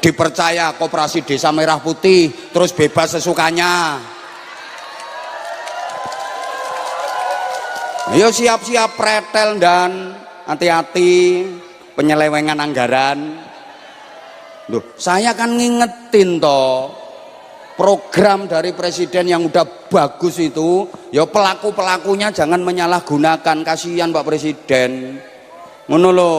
dipercaya Koperasi Desa Merah Putih, terus bebas sesukanya. Ayo siap-siap pretel dan hati-hati penyelewengan anggaran. Loh, saya kan ngingetin toh, program dari presiden yang udah bagus itu, ya pelaku-pelakunya jangan menyalahgunakan, kasihan Pak Presiden. Ngono lho,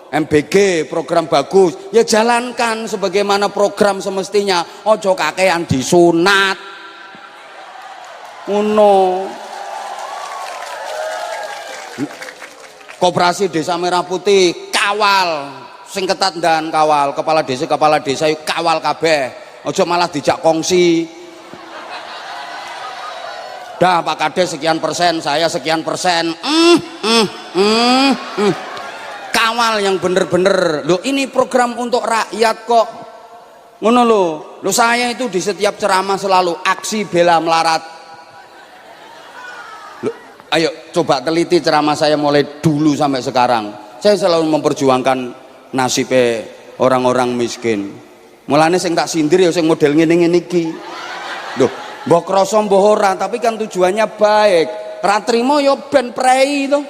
MBG program bagus, ya jalankan sebagaimana program semestinya. Ojo kakean disunat. Ngono. Koperasi Desa Merah Putih kawal sing ketat dan kawal kepala desa yuk kawal kabeh, ojo malah dijak kongsi. Dah Pak Kades sekian persen, saya sekian persen. Kawal yang bener-bener. Loh, ini program untuk rakyat kok. Ngono loh, saya itu di setiap ceramah selalu aksi bela melarat. Ayo coba teliti ceramah saya mulai dulu sampai sekarang. Saya selalu memperjuangkan nasib orang-orang miskin. Mulane sing tak sindir ya sing model ngene-ngene iki. Loh, mbok krasa mbok ora, tapi kan tujuannya baik. Ra trimo ya ben prei to.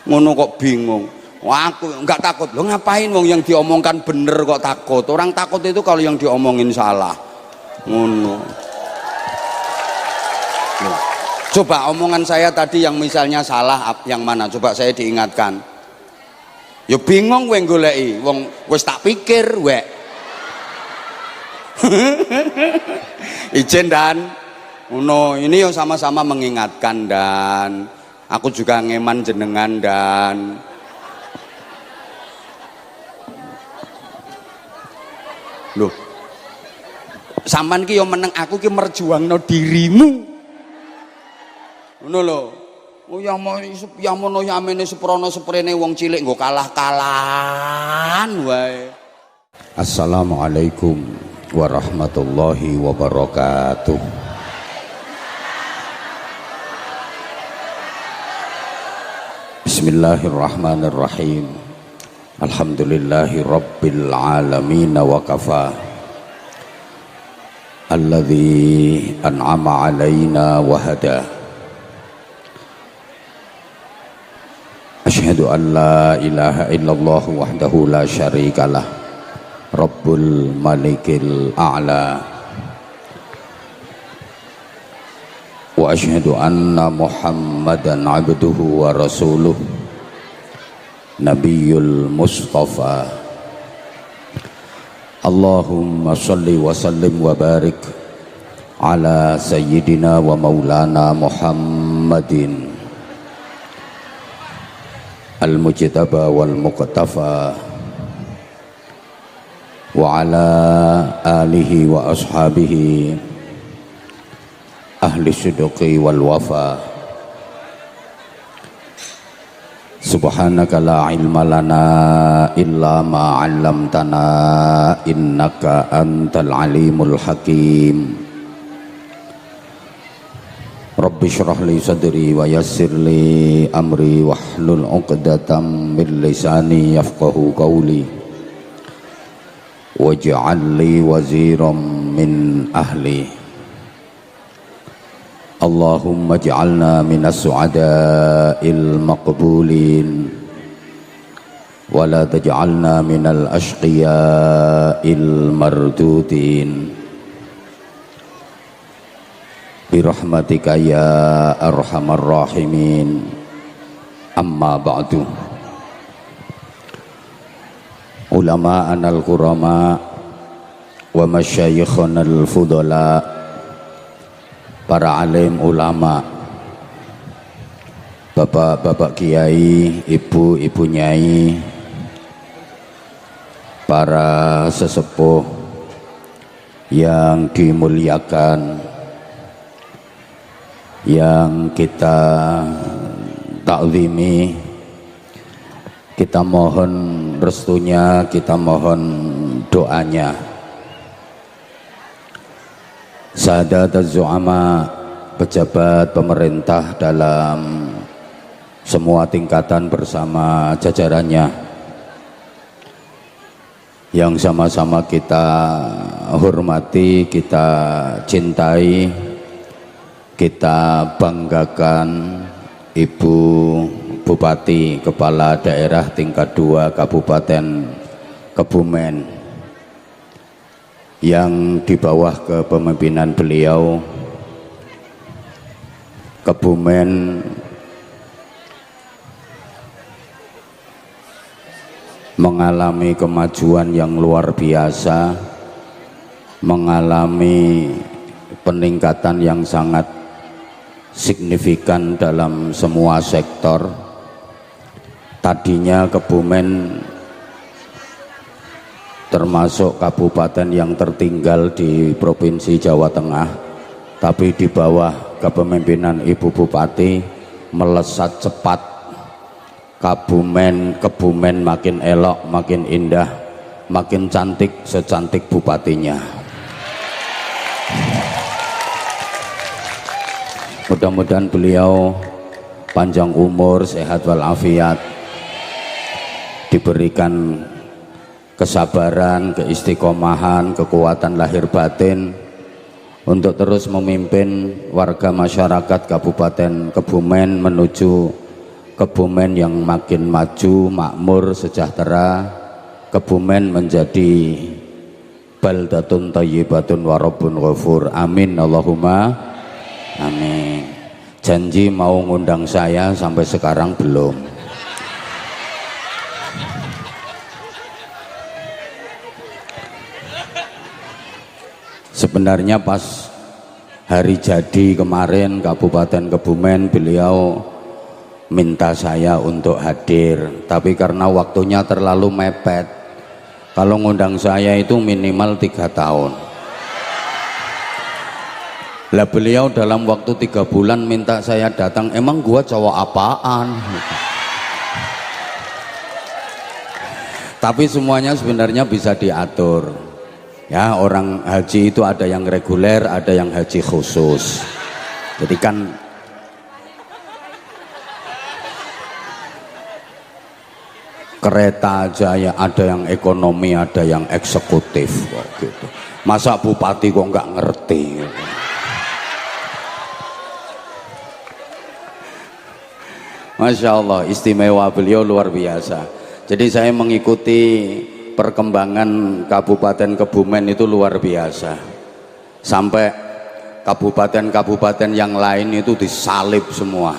Ngono kok bingung. Wah, aku enggak takut. Loh ngapain wong yang diomongkan bener kok takut? Orang takut itu kalau yang diomongin salah. Ngono. Loh. Coba omongan saya tadi yang misalnya salah yang mana? Coba saya diingatkan. Ya bingung kowe goleki, wong wis tak pikir wek. Ijen dan ini yang sama-sama mengingatkan dan aku juga ngeman jenengan dan loh. Sampean ki yo meneng, aku ki merjuangno dirimu. Ngono lho. Oh ya mono yamene seprono seprene wong cilik nggo kalah-kalahan wae. Assalamualaikum warahmatullahi wabarakatuh. Bismillahirrahmanirrahim. Alhamdulillahi rabbil alamin wa kafa. Alladzi an'ama alaina wa hada. Asyhadu an la ilaha illallah wahdahu la syarikalah Rabbul Malikil A'la wa asyhadu anna Muhammadan abduhu wa rasuluh Nabiyul Mustafa. Allahumma salli wa sallim wa barik ala sayyidina wa maulana Muhammadin al-mujtaba wal muqtafa wa ala alihi wa ashabihi ahli sidqi wal wafa. Subhanaka la ilma lana illa ma 'allamtana innaka antal alimul hakim. Rabbi shrah li sadri wa yassir li amri wahlul 'uqdatam min lisani yafqahu qawli waj'al li waziran min ahli. Allahumma ij'alna minas su'ada'il maqbulin wa la taj'alna minal ashqiya'il mardudin birahmatika ya arhamar rahimin. Amma ba'du. Ulama'ana al-kurama wa masyayikhana al-fudala, para alim ulama, bapak-bapak kiai, ibu-ibu nyai, para sesepuh yang dimuliakan, yang kita taklimi, kita mohon restunya, kita mohon doanya. Sahadat az-zu'ama, pejabat pemerintah dalam semua tingkatan bersama jajarannya, yang sama-sama kita hormati, kita cintai, kita banggakan Ibu Bupati Kepala Daerah tingkat 2 Kabupaten Kebumen yang di bawah kepemimpinan beliau Kebumen mengalami kemajuan yang luar biasa, mengalami peningkatan yang sangat signifikan dalam semua sektor. Tadinya Kebumen termasuk kabupaten yang tertinggal di Provinsi Jawa Tengah, tapi di bawah kepemimpinan Ibu Bupati melesat cepat. Kebumen makin elok, makin indah, makin cantik secantik bupatinya. Mudah-mudahan beliau panjang umur, sehat walafiat, diberikan kesabaran, keistiqomahan, kekuatan lahir batin untuk terus memimpin warga masyarakat Kabupaten Kebumen menuju Kebumen yang makin maju, makmur, sejahtera. Kebumen menjadi baldatun thayyibatun wa rabbun ghafur. Amin Allahumma amin. Janji mau ngundang saya, sampai sekarang belum. Sebenarnya pas hari jadi kemarin Kabupaten Kebumen, beliau minta saya untuk hadir, tapi karena waktunya terlalu mepet. Kalau ngundang saya itu minimal 3 tahun. Lah beliau dalam waktu 3 bulan minta saya datang, emang gua cowok apaan? Tapi semuanya sebenarnya bisa diatur. Ya, orang haji itu ada yang reguler, ada yang haji khusus. Jadi kan kereta aja ya, ada yang ekonomi, ada yang eksekutif kok gitu. Masa bupati kok nggak ngerti gitu. Masya Allah, istimewa beliau luar biasa. Jadi saya mengikuti perkembangan Kabupaten Kebumen itu luar biasa. Sampai kabupaten-kabupaten yang lain itu disalib semua.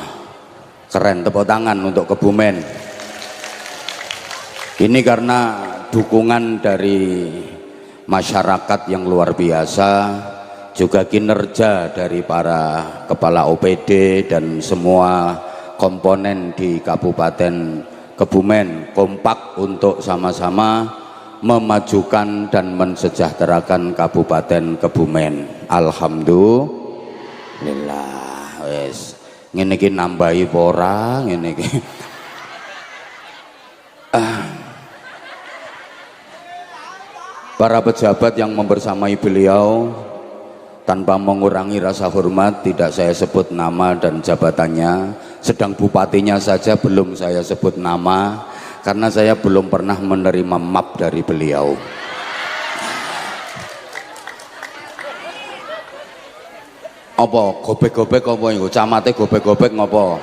Keren, tepuk tangan untuk Kebumen. Ini karena dukungan dari masyarakat yang luar biasa, juga kinerja dari para kepala OPD dan semua komponen di Kabupaten Kebumen kompak untuk sama-sama memajukan dan mensejahterakan Kabupaten Kebumen. Alhamdulillah. Wes ngene iki nambahi ora ngene iki. Para pejabat yang membersamai beliau, tanpa mengurangi rasa hormat, tidak saya sebut nama dan jabatannya. Sedang bupatinya saja belum saya sebut nama, karena saya belum pernah menerima map dari beliau. Apa gobek-gobek apa itu? Camate gobek-gobek ngopo?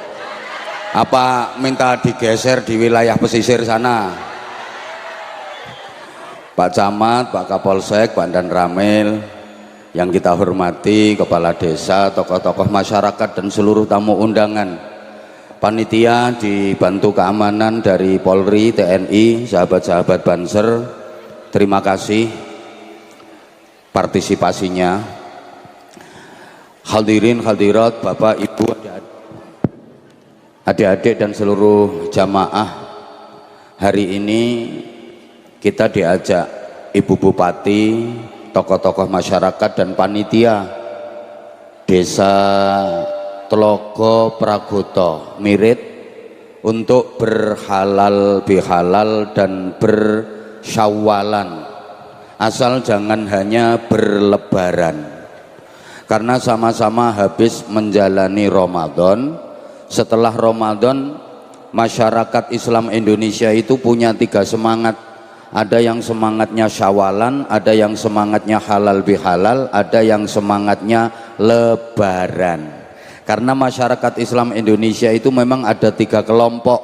Apa minta digeser di wilayah pesisir sana? Pak Camat, Pak Kapolsek, Pak Dan Ramil, yang kita hormati, kepala desa, tokoh-tokoh masyarakat dan seluruh tamu undangan, panitia dibantu keamanan dari Polri, TNI, sahabat-sahabat Banser, terima kasih partisipasinya. Hadirin hadirat, Bapak Ibu, adik-adik dan seluruh jamaah, hari ini kita diajak Ibu Bupati, tokoh-tokoh masyarakat dan panitia Desa Tlogo Pragoto Mirit untuk berhalal bihalal dan bersyawalan, asal jangan hanya berlebaran, karena sama-sama habis menjalani Ramadan. Setelah Ramadan, masyarakat Islam Indonesia itu punya 3 semangat. ada yang semangatnya syawalan, ada yang semangatnya halal bihalal, ada yang semangatnya lebaran. Karena masyarakat Islam Indonesia itu memang ada 3 kelompok.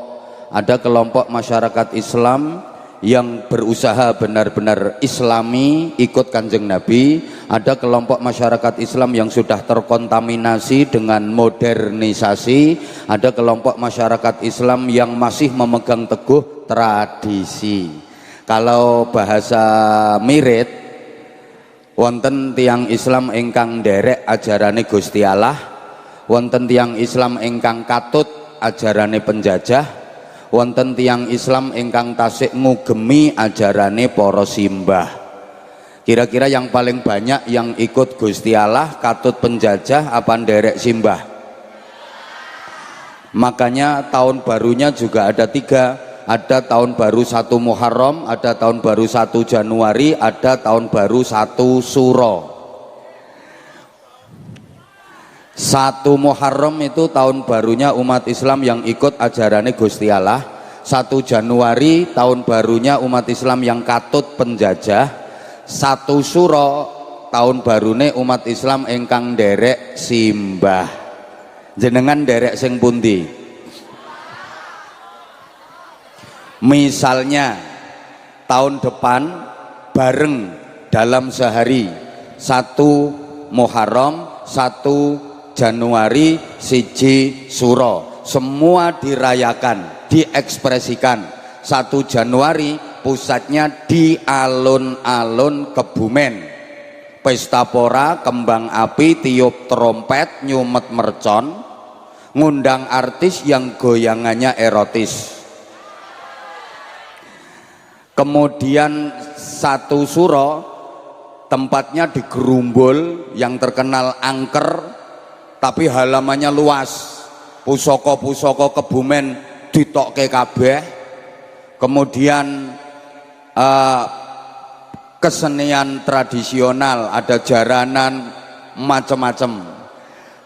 Ada kelompok masyarakat Islam yang berusaha benar-benar islami, ikut kanjeng Nabi. Ada kelompok masyarakat Islam yang sudah terkontaminasi dengan modernisasi. Ada kelompok masyarakat Islam yang masih memegang teguh tradisi. Kalau bahasa mirit, wonten tiang Islam ingkang nderek ajarane Gusti Allah, wonten tiang Islam ingkang katut ajarane penjajah, wonten tiang Islam ingkang tasik ngugemi ajarane para simbah. Kira-kira yang paling banyak yang ikut Gusti Allah, katut penjajah, apa nderek simbah? Makanya tahun barunya juga ada 3. Ada tahun baru 1 Muharram, ada tahun baru 1 Januari, ada tahun baru 1 Suro. 1 Muharram itu tahun barunya umat Islam yang ikut ajarannya Gusti Allah. 1 Januari tahun barunya umat Islam yang katut penjajah. 1 Suro tahun barune umat Islam ingkang nderek simbah. Jenengan nderek sing pundi? Misalnya tahun depan bareng dalam sehari 1 Muharram, 1 Januari, 1 Suro, semua dirayakan, diekspresikan. 1 Januari pusatnya di alun-alun Kebumen, pesta pora, kembang api, tiup trompet, nyumet mercon, ngundang artis yang goyangannya erotis. Kemudian 1 Suro tempatnya di Gerumbul yang terkenal angker tapi halamannya luas, pusaka-pusaka Kebumen ditokke kabeh. Kemudian kesenian tradisional, ada jaranan macam-macam.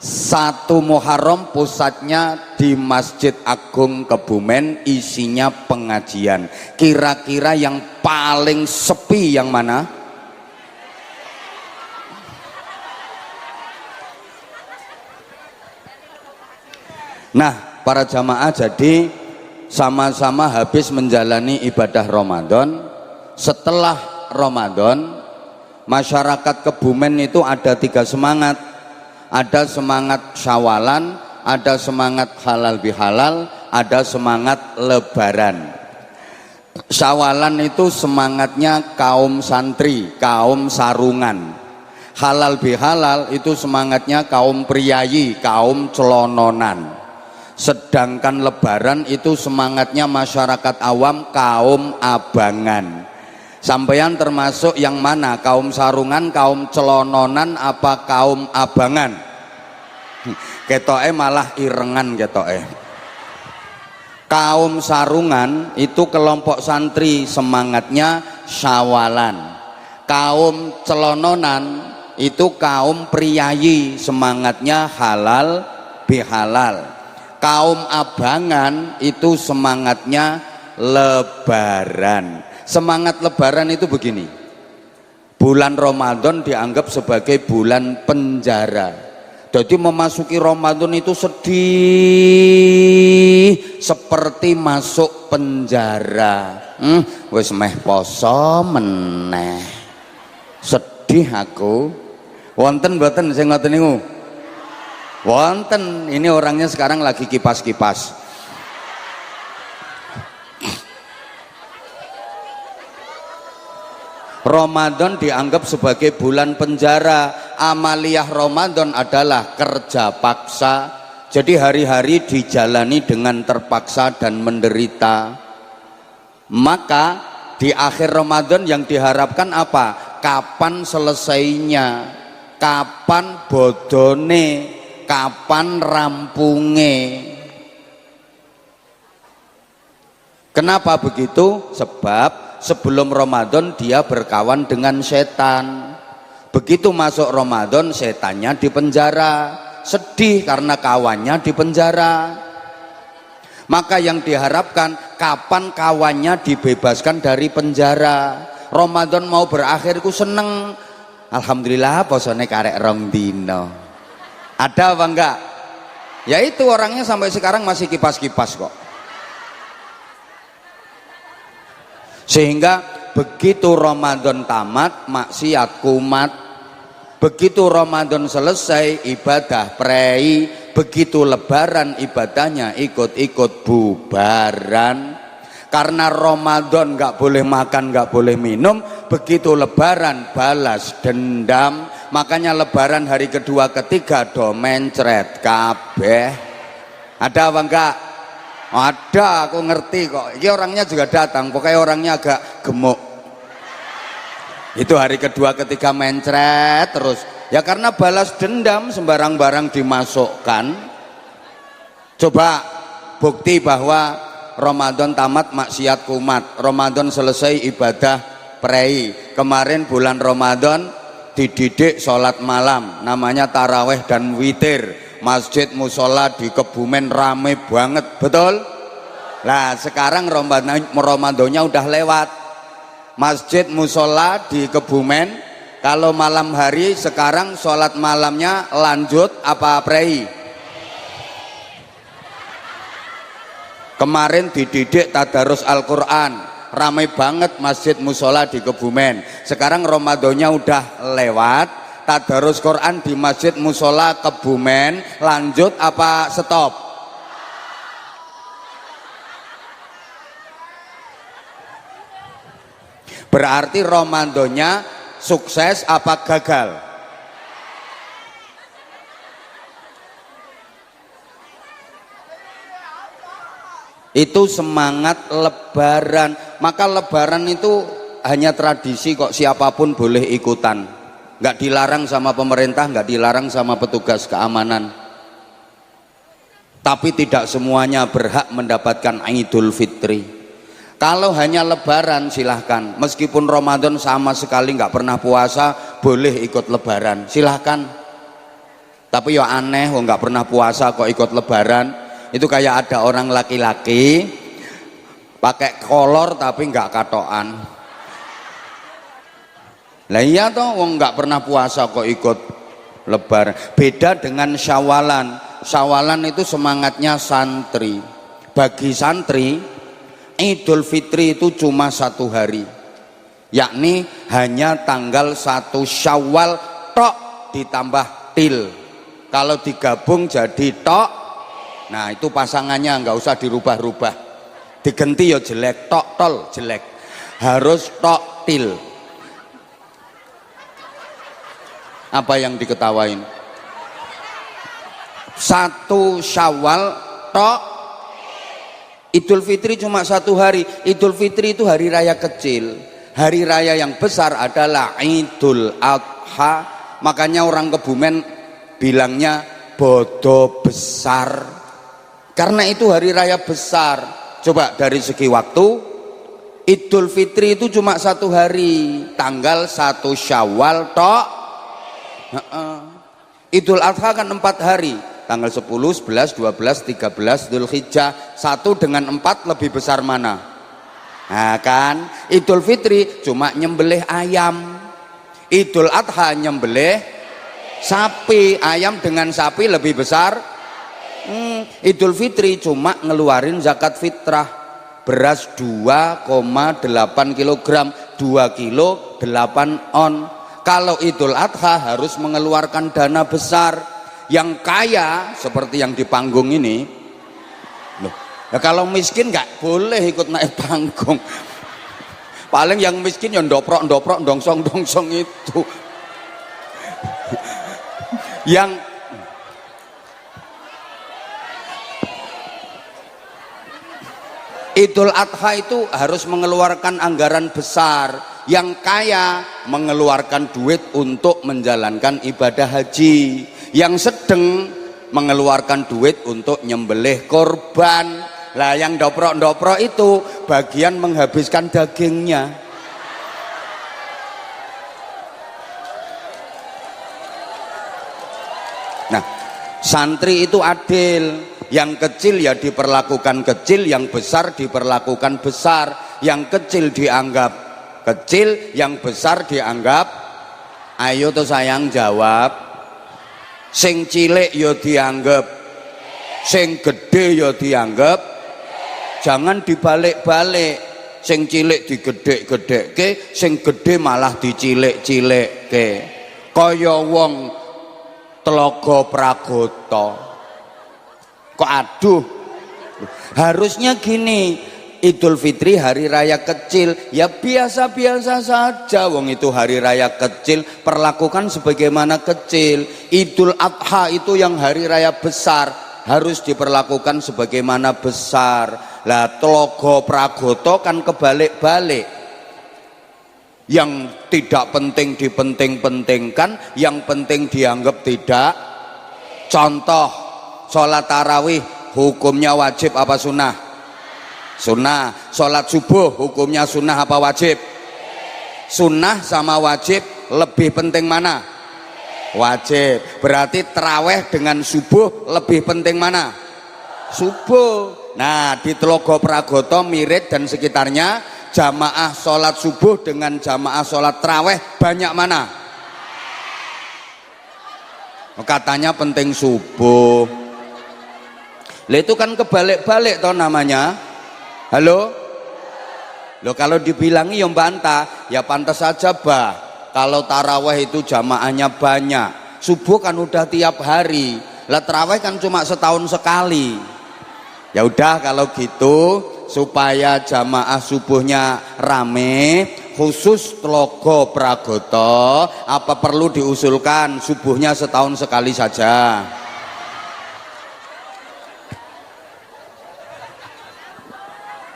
1 Muharram pusatnya di Masjid Agung Kebumen, isinya pengajian. Kira-kira yang paling sepi yang mana? Nah, para jamaah, jadi sama-sama habis menjalani ibadah Ramadan. Setelah Ramadan, masyarakat Kebumen itu ada 3 semangat. Ada semangat syawalan, ada semangat halal bihalal, ada semangat lebaran. Syawalan itu semangatnya kaum santri, kaum sarungan. Halal bihalal itu semangatnya kaum priayi, kaum celononan. Sedangkan lebaran itu semangatnya masyarakat awam, kaum abangan. Sampeyan termasuk yang mana? Kaum sarungan, kaum celononan, apa kaum abangan? Ketoke malah irengan ketoke. Kaum sarungan itu kelompok santri, semangatnya syawalan. Kaum celononan itu kaum priayi, semangatnya halal bihalal. Kaum abangan itu semangatnya lebaran. Semangat lebaran itu begini, bulan Ramadan dianggap sebagai bulan penjara. Jadi memasuki Ramadan itu sedih seperti masuk penjara. Wis meh poso meneh, sedih aku. Wonten mboten sing ngoten niku? Wonten. Ini orangnya sekarang lagi kipas-kipas. Ramadan dianggap sebagai bulan penjara. Amaliyah Ramadan adalah kerja paksa. Jadi hari-hari dijalani dengan terpaksa dan menderita. Maka di akhir Ramadan yang diharapkan apa? Kapan selesainya? Kapan bodone? Kapan rampunge? Kenapa begitu? Sebab sebelum Ramadan dia berkawan dengan setan. Begitu masuk Ramadan setannya dipenjara. Sedih karena kawannya dipenjara. Maka yang diharapkan kapan kawannya dibebaskan dari penjara. Ramadan mau berakhir ku seneng, alhamdulillah posone karek rong dino. Ada apa enggak? Ya itu orangnya sampai sekarang masih kipas-kipas kok. Sehingga begitu Ramadan tamat maksiat kumat, begitu Ramadan selesai ibadah prei, begitu lebaran ibadahnya ikut-ikut bubaran. Karena Ramadan nggak boleh makan, nggak boleh minum, begitu lebaran balas dendam. Makanya lebaran hari kedua ketiga do mencret kabeh. Ada apa enggak? Ada, aku ngerti kok. Ini orangnya juga datang, pokoknya orangnya agak gemuk. Itu hari kedua ketiga mencret terus. Ya karena balas dendam, sembarang barang dimasukkan. Coba bukti bahwa Ramadan tamat maksiat kumat, Ramadan selesai ibadah prei. Kemarin bulan Ramadan dididik sholat malam, namanya taraweh dan witir. Masjid musola di Kebumen rame banget, betul? Nah sekarang Ramadannya udah lewat. Masjid musola di Kebumen kalau malam hari sekarang sholat malamnya lanjut apa prei? Kemarin dididik tadarus Al-Quran, ramai banget masjid musola di Kebumen. Sekarang Ramadannya udah lewat, tadarus Quran di masjid musola Kebumen lanjut apa stop? Berarti Ramadannya sukses apa gagal? Itu semangat lebaran. Maka lebaran itu hanya tradisi kok, siapapun boleh ikutan, nggak dilarang sama pemerintah, nggak dilarang sama petugas keamanan. Tapi tidak semuanya berhak mendapatkan Idul Fitri. Kalau hanya lebaran silahkan, meskipun Ramadan sama sekali nggak pernah puasa boleh ikut lebaran, silahkan. Tapi ya aneh, nggak pernah puasa kok ikut lebaran. Itu kayak ada orang laki-laki pakai kolor tapi nggak katoan. Lah iya toh, wong nggak pernah puasa kok ikut lebaran. Beda dengan Syawalan. Syawalan itu semangatnya santri. Bagi santri Idul Fitri itu cuma 1 hari, yakni hanya tanggal 1 Syawal tok ditambah til. Kalau digabung jadi tok. Nah itu pasangannya nggak usah dirubah-rubah, diganti ya jelek, tok tol jelek, harus tok til. Apa yang diketawain? 1 Syawal tok. Idul Fitri cuma 1 hari. Idul Fitri itu hari raya kecil. Hari raya yang besar adalah Idul Adha. Makanya orang Kebumen bilangnya bodo besar. Karena itu hari raya besar. Coba dari segi waktu, Idul Fitri itu cuma 1 hari, tanggal 1 Syawal tok. Idul Adha kan 4 hari, tanggal 10, 11, 12, 13 Dzulhijjah. 1 dengan 4 lebih besar mana? Nah kan, Idul Fitri cuma nyembelih ayam, Idul Adha nyembelih sapi. Ayam dengan sapi lebih besar. Idul Fitri cuma ngeluarin zakat fitrah, beras 2,8 kg, 2 kilo 8 on. Kalau Idul Adha harus mengeluarkan dana besar. Yang kaya seperti yang di panggung ini loh, ya kalau miskin nggak boleh ikut naik panggung. Paling yang miskin yang doprok dongsong itu. Yang Idul Adha itu harus mengeluarkan anggaran besar. Yang kaya mengeluarkan duit untuk menjalankan ibadah haji. Yang sedang mengeluarkan duit untuk nyembelih korban. Lah yang doprok itu bagian menghabiskan dagingnya. Nah, santri itu adil. Yang kecil ya diperlakukan kecil, yang besar diperlakukan besar. Yang kecil dianggap kecil, yang besar dianggap. Ayo tuh sayang jawab. Sing cilik ya dianggap, sing gede ya dianggap. Jangan dibalik-balik. Sing cilik digedhek-gedhekke, sing gede malah dicilik-cilikke. Kaya wong Tlaga Pragata. Kok aduh. Harusnya gini, Idul Fitri hari raya kecil, ya biasa-biasa saja. Wong itu hari raya kecil, perlakukan sebagaimana kecil. Idul Adha itu yang hari raya besar, harus diperlakukan sebagaimana besar. Lah Tlaga Pragata kan kebalik-balik. Yang tidak penting dipenting-pentingkan, yang penting dianggap tidak. Contoh, sholat tarawih hukumnya wajib apa sunnah? Sunnah. Sholat subuh hukumnya sunnah apa wajib? Sunnah sama wajib lebih penting mana? Wajib. Berarti tarawih dengan subuh lebih penting mana? Subuh. Nah, di Tlaga Pragata Mirit dan sekitarnya, jamaah sholat subuh dengan jamaah sholat tarawih banyak mana? Katanya penting subuh. Lah itu kan kebalik-balik toh namanya. Halo? Loh kalau dibilangi yang bantah, ya pantas saja bah. Kalau tarawih itu jamaahnya banyak, subuh kan udah tiap hari. Lah tarawih kan cuma setahun sekali. Ya udah kalau gitu, supaya jamaah subuhnya rame, khusus Tlaga Pragata, apa perlu diusulkan subuhnya setahun sekali saja?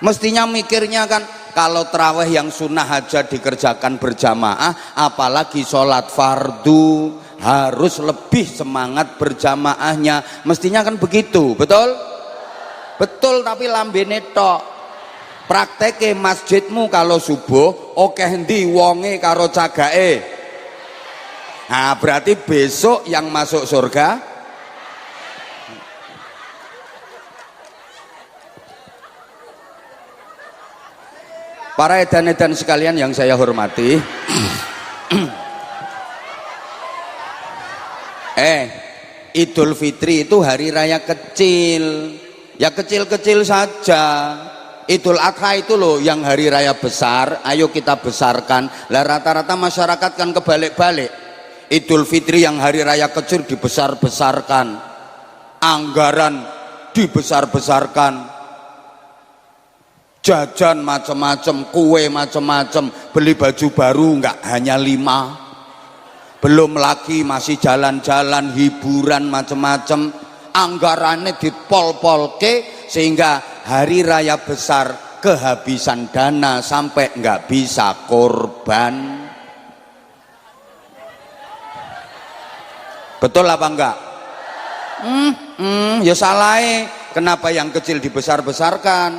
Mestinya mikirnya kan, kalau tarawih yang sunnah aja dikerjakan berjamaah, apalagi sholat fardu harus lebih semangat berjamaahnya. Mestinya kan begitu, betul? Betul, tapi lambene tok. Prakteke masjidmu kalau subuh oke endi wonge karo cagake. Nah, berarti besok yang masuk surga para edan-edan sekalian yang saya hormati. Idul Fitri itu hari raya kecil. Ya kecil-kecil saja. Idul Adha itu loh yang hari raya besar, ayo kita besarkan. Lah rata-rata masyarakat kan kebalik-balik. Idul Fitri yang hari raya kecil dibesar-besarkan, anggaran dibesar-besarkan, jajan macam-macam, kue macam-macam, beli baju baru nggak hanya 5, belum lagi masih jalan-jalan, hiburan macam-macam. Anggarannya dipol-polke sehingga hari raya besar kehabisan dana sampai nggak bisa korban. Betul apa enggak? Ya salah. Kenapa yang kecil dibesar-besarkan?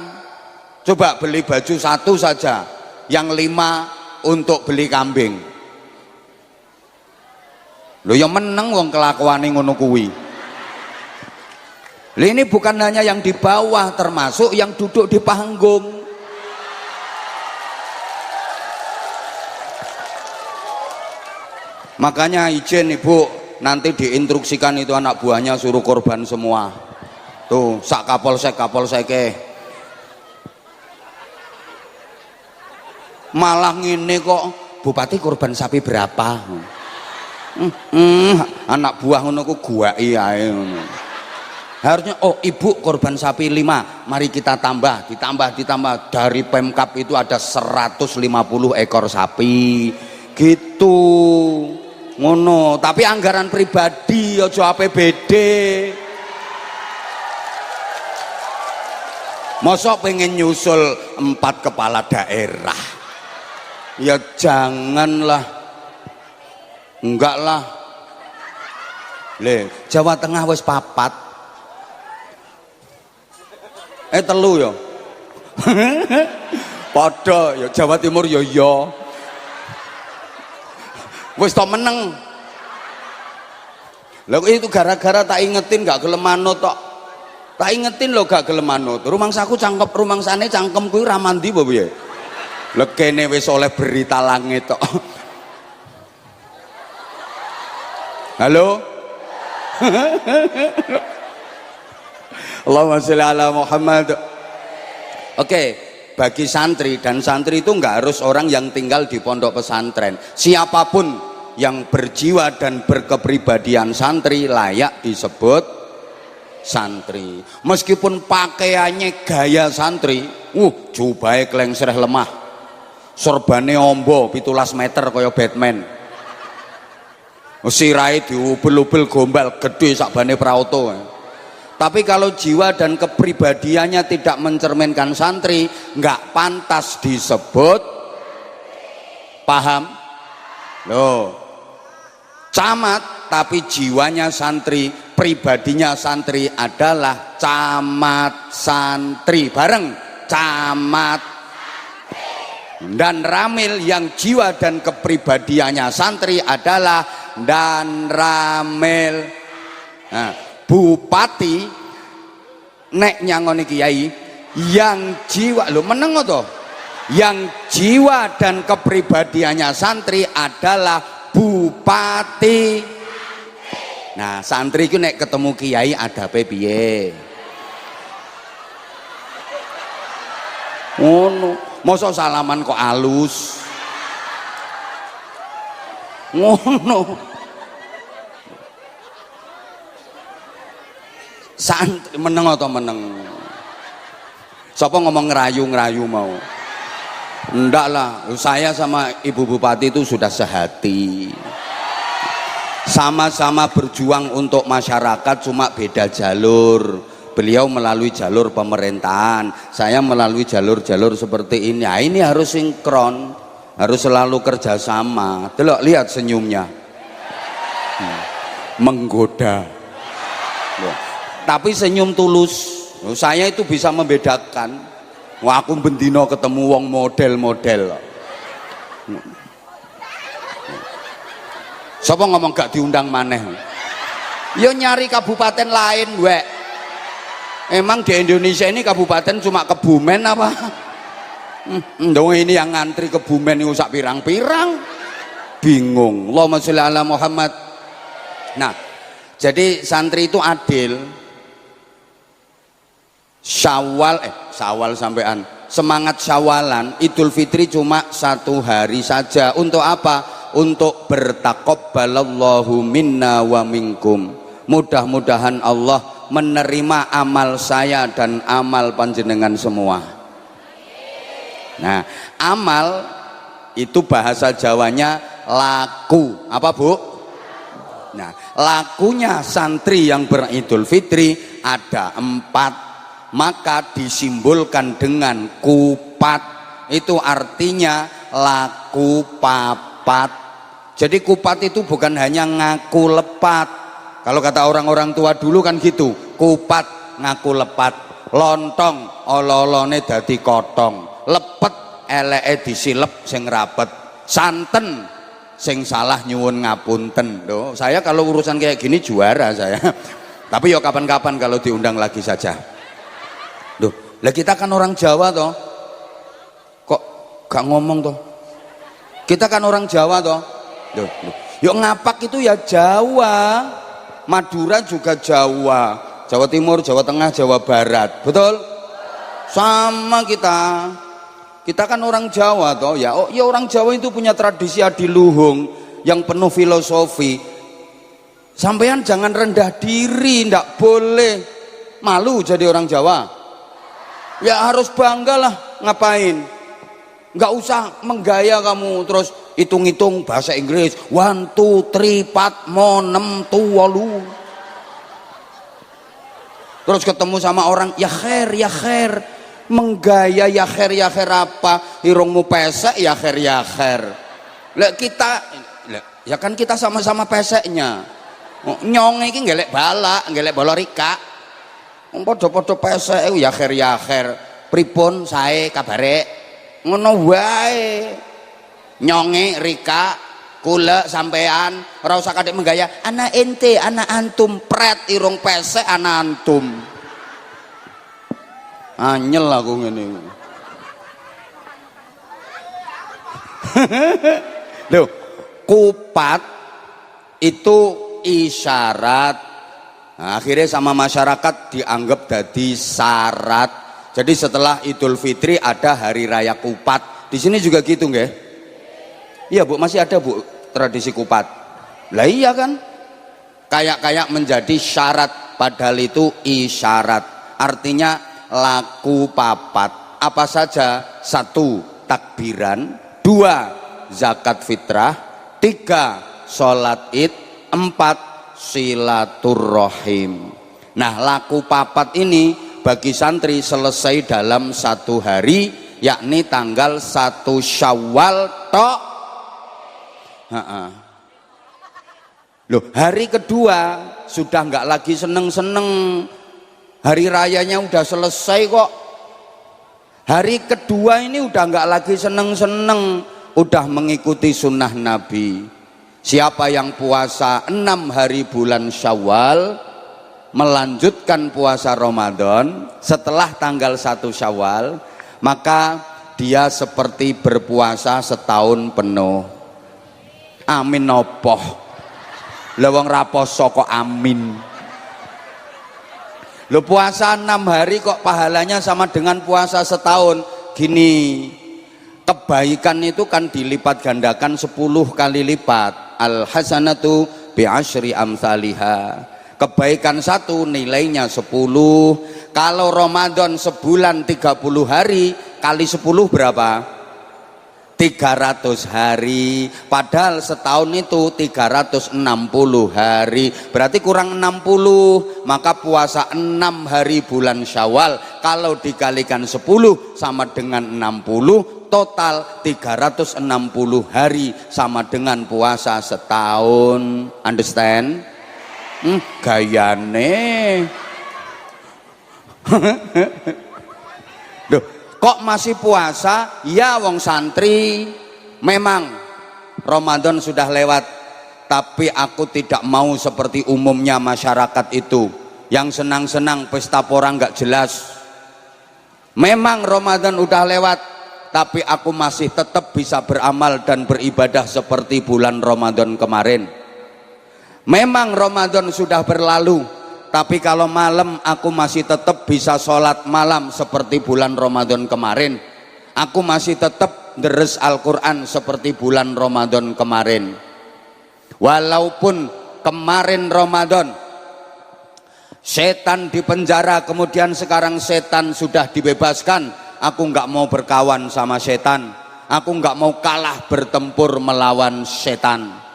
Coba beli baju satu saja, yang 5 untuk beli kambing. Lho ya meneng wong kelakuane ngono kuwi. Ini bukan hanya yang di bawah, termasuk yang duduk di panggung. Makanya izin ibu, nanti diinstruksikan itu anak buahnya suruh korban semua. Tuh, sak kapolsek malah ngene kok, bupati korban sapi berapa? Anak buah ngono ku guai ae ngono. Harusnya ibu korban sapi 5, mari kita ditambah dari Pemkab itu ada 150 ekor sapi gitu ngono. Tapi anggaran pribadi aja APBD. Mosok pengen nyusul 4 kepala daerah, ya janganlah, enggak lah. Jawa Tengah wis 4, telu ya. Padha ya, Jawa Timur ya ya. Wis tok meneng. Lah itu gara-gara tak ingetin gak gelem manut tok. Tak ingetin lho gak gelem manut. Rumangsaku cangkep, rumangsane cangkem kuwi ra mandi apa piye? Lekene wis oleh berita langit tok. Halo? Allahumma sholli ala Muhammad. Oke, bagi santri, dan santri itu enggak harus orang yang tinggal di pondok pesantren. Siapapun yang berjiwa dan berkepribadian santri layak disebut santri. Meskipun pakaiannya gaya santri, jubahe klengsreh lemah, sorbane ombo 17 meter kaya Batman, sirai diubel-ubel gombal gede sakbane prauto. Tapi kalau jiwa dan kepribadiannya tidak mencerminkan santri, nggak pantas disebut, paham? Loh, camat tapi jiwanya santri, pribadinya santri adalah camat santri, bareng camat. Dan ramil yang jiwa dan kepribadiannya santri adalah dan ramil. Nah, bupati nek nyangoni kiai yang jiwa lo meneng to, yang jiwa dan kepribadiannya santri adalah bupati. Nah, santri ku nek ketemu kiai adabe piye? Ngono. Masa salaman kok alus? Ngono. Santri meneng atau meneng? Sapa ngomong ngerayu-ngerayu mau? Enggak lah, saya sama Ibu Bupati itu sudah sehati. Sama-sama berjuang untuk masyarakat, cuma beda jalur. Beliau melalui jalur pemerintahan, saya melalui jalur-jalur seperti ini. Nah, ini harus sinkron, harus selalu kerjasama. Delok, lihat senyumnya, menggoda. Tapi senyum tulus. Saya itu bisa membedakan. Wah, aku bendino ketemu wong model-model. Siapa ngomong gak diundang maneh? Yo nyari kabupaten lain, wek. Emang di Indonesia ini kabupaten cuma Kebumen apa? Dong ini yang ngantri Kebumen itu sak pirang-pirang. Bingung. Allahumma sholli ala Muhammad. Nah, jadi santri itu adil. Syawal sampean. Semangat Syawalan, Idul Fitri cuma 1 hari saja. Untuk apa? Untuk bertakabbalallahu minna wa minkum. Mudah-mudahan Allah menerima amal saya dan amal panjenengan semua. Nah, amal itu bahasa Jawanya laku. Apa, Bu? Nah, lakunya santri yang beridul fitri ada 4, maka disimbolkan dengan kupat. Itu artinya laku papat. Jadi kupat itu bukan hanya ngaku lepat. Kalau kata orang-orang tua dulu kan gitu, kupat ngaku lepat, lontong olo-olone dadi kotong, lepet eleke disilep sing rapet, santen sing salah nyuwun ngapunten. Loh, saya kalau urusan kayak gini juara saya. Tapi yo kapan-kapan kalau diundang lagi saja. Duh, lah kita kan orang Jawa toh. Kok gak ngomong toh? Kita kan orang Jawa toh. Duh. Yo ngapak itu ya Jawa. Madura juga Jawa, Jawa Timur, Jawa Tengah, Jawa Barat, betul? Sama kita. Kita kan orang Jawa toh, ya. Oh, ya orang Jawa itu punya tradisi adiluhung yang penuh filosofi. Sampean jangan rendah diri, ndak boleh malu jadi orang Jawa. Ya harus banggalah, ngapain? Nggak usah menggaya kamu terus hitung-hitung bahasa Inggris 1, 2, 3, 4, 5, 6, 8. Terus ketemu sama orang ya khair menggaya ya khair apa? Irungmu pesek ya khair. Lah kita ya kan kita sama-sama peseknya. Nyong iki ngelek bala, ngelek bola rika. Padha-padha pesek ya khair. Pripun sae kabare? Ngono wae. Nyonge rika kula sampean ora usah kadek menggaya anak ente anak antum pret irung pesek anak antum Anyel aku ngene. Loh, kupat itu isyarat. Nah, akhirnya sama masyarakat dianggap jadi syarat. Jadi setelah Idul Fitri ada hari raya kupat. Di sini juga gitu nggih? Iya Bu, masih ada Bu tradisi kupat. Lah iya kan? Kayak menjadi syarat padahal itu isyarat. Artinya laku papat. Apa saja? 1. Takbiran, 2. Zakat fitrah, 3. Sholat id, 4. Silaturrohim. Nah, laku papat ini bagi santri selesai dalam 1 hari, yakni tanggal 1 Syawal tok. Loh, hari kedua sudah nggak lagi seneng-seneng, hari rayanya udah selesai kok. Hari kedua ini udah nggak lagi seneng-seneng, udah mengikuti sunnah Nabi. Siapa yang puasa 6 hari bulan Syawal, melanjutkan puasa Ramadan setelah tanggal 1 Syawal, maka dia seperti berpuasa setahun penuh. Amin nopoh. Lewang raposo kok amin. Lo puasa 6 hari kok pahalanya sama dengan puasa setahun. Gini, kebaikan itu kan dilipat gandakan 10 kali lipat. Al hasanatu bi asyri amsalihha. Kebaikan 1 nilainya 10. Kalau Ramadan sebulan 30 hari kali 10 berapa? 300 hari. Padahal setahun itu 360 hari. Berarti kurang 60. Maka puasa 6 hari bulan Syawal kalau dikalikan 10 sama dengan 60. Total 360 hari sama dengan puasa setahun. Understand? Gayane. Duh, kok masih puasa? Ya wong santri. Memang Ramadan sudah lewat, tapi aku tidak mau seperti umumnya masyarakat itu yang senang-senang pesta pora nggak jelas. Memang Ramadan udah lewat, tapi aku masih tetap bisa beramal dan beribadah seperti bulan Ramadan kemarin. Memang Ramadan sudah berlalu, tapi kalau malam aku masih tetap bisa sholat malam seperti bulan Ramadan kemarin. Aku masih tetap deres Al-Quran seperti bulan Ramadan kemarin. Walaupun kemarin Ramadan setan di penjara, kemudian sekarang setan sudah dibebaskan, aku nggak mau berkawan sama setan. Aku nggak mau kalah bertempur melawan setan.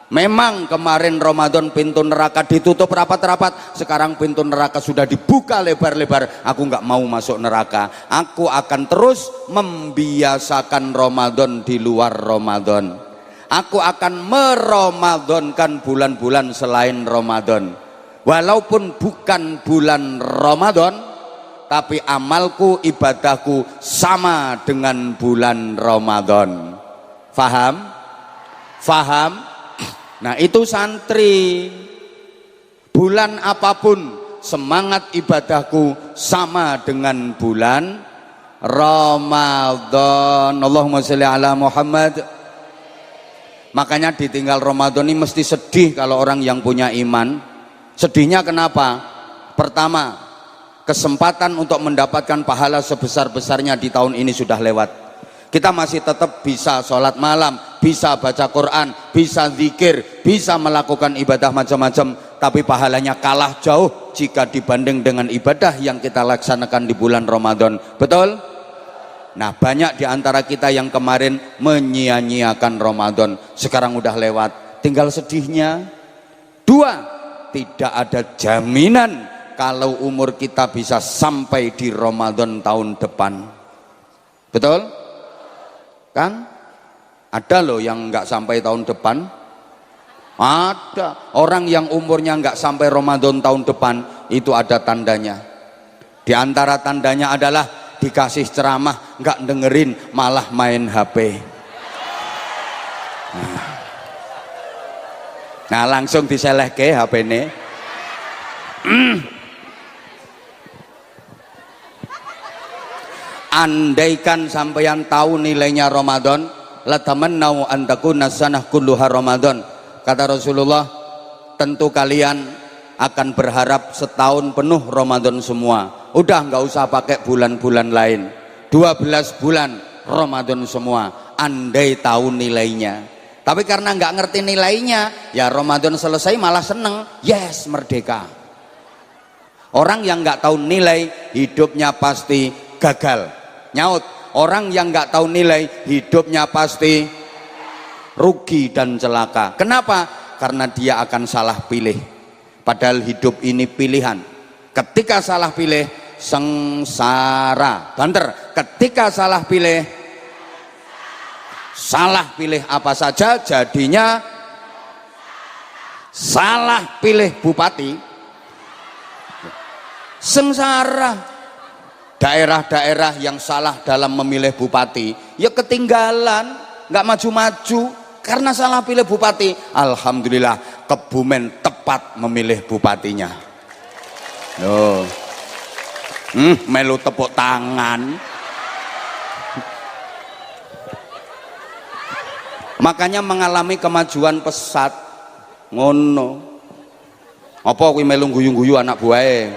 Memang kemarin Ramadan pintu neraka ditutup rapat-rapat, sekarang pintu neraka sudah dibuka lebar-lebar. Aku nggak mau masuk neraka. Aku akan terus membiasakan Ramadan di luar Ramadan. Aku akan meramadankan bulan-bulan selain Ramadan. Walaupun bukan bulan Ramadan, tapi amalku, ibadahku sama dengan bulan Ramadan. Faham? Faham? Nah itu santri. Bulan apapun semangat ibadahku sama dengan bulan Ramadan. Allahumma sholli ala Muhammad. Makanya ditinggal Ramadan ini mesti sedih kalau orang yang punya iman. Sedihnya kenapa? Pertama, kesempatan untuk mendapatkan pahala sebesar-besarnya di tahun ini sudah lewat. Kita masih tetap bisa sholat malam, bisa baca Quran, bisa zikir, bisa melakukan ibadah macam-macam, tapi pahalanya kalah jauh jika dibanding dengan ibadah yang kita laksanakan di bulan Ramadan. Betul? Nah, banyak di antara kita yang kemarin menyia-nyiakan Ramadan, sekarang udah lewat, tinggal sedihnya. 2, tidak ada jaminan kalau umur kita bisa sampai di Ramadan tahun depan. Betul? Kan? Ada loh yang nggak sampai tahun depan. Ada orang yang umurnya nggak sampai Ramadan tahun depan, itu ada tandanya. Di antara tandanya adalah dikasih ceramah nggak dengerin, malah main HP. Nah langsung diselehke HP ini. andaikan sampeyan tahu nilainya Ramadan, latamannau an takuna sanah kulluha Ramadan. Kata Rasulullah, tentu kalian akan berharap setahun penuh Ramadan semua. Udah nggak usah pakai bulan-bulan lain, 12 bulan Ramadan semua, andai tahu nilainya. Tapi karena nggak ngerti nilainya, ya Ramadan selesai malah seneng, yes merdeka. Orang yang nggak tahu nilai, hidupnya pasti gagal. Nyaut, orang yang nggak tahu nilai, hidupnya pasti rugi dan celaka. Kenapa? Karena dia akan salah pilih. Padahal hidup ini pilihan. Ketika salah pilih, sengsara. Banter, ketika salah pilih apa saja jadinya salah pilih bupati, sengsara. Daerah-daerah yang salah dalam memilih bupati ya ketinggalan, nggak maju-maju karena salah pilih bupati. Alhamdulillah Kebumen tepat memilih bupatinya. Loh, melu tepuk tangan. Makanya mengalami kemajuan pesat ngono. Apa kuwi melu guyu-guyu anak buahe?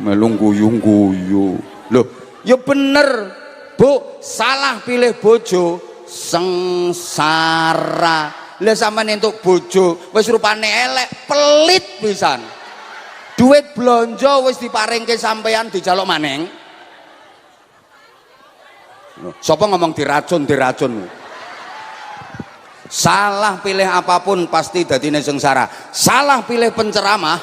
Melu guyu-guyu. Loh, ya bener, Bu, salah pilih bojo, sengsara. Lah sampean entuk bojo wis rupane elek, pelit pisan. Duit blonjo wis diparingke sampean dijaluk maneng. Sapa ngomong diracun? Salah pilih apapun pasti dadine sengsara. Salah pilih penceramah,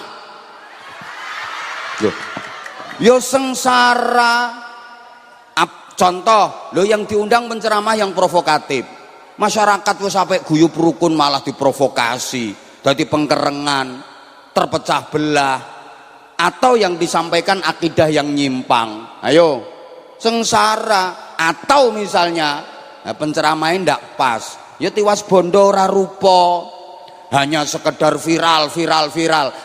yo sengsara. Contoh, lo yang diundang penceramah yang provokatif, masyarakat wis sampai guyub rukun malah diprovokasi, jadi pengkerengan, terpecah belah, atau yang disampaikan akidah yang nyimpang. Ayo, sengsara. Atau misalnya penceramahnya ndak pas, ya tiwas bondo ora rupa, hanya sekedar viral,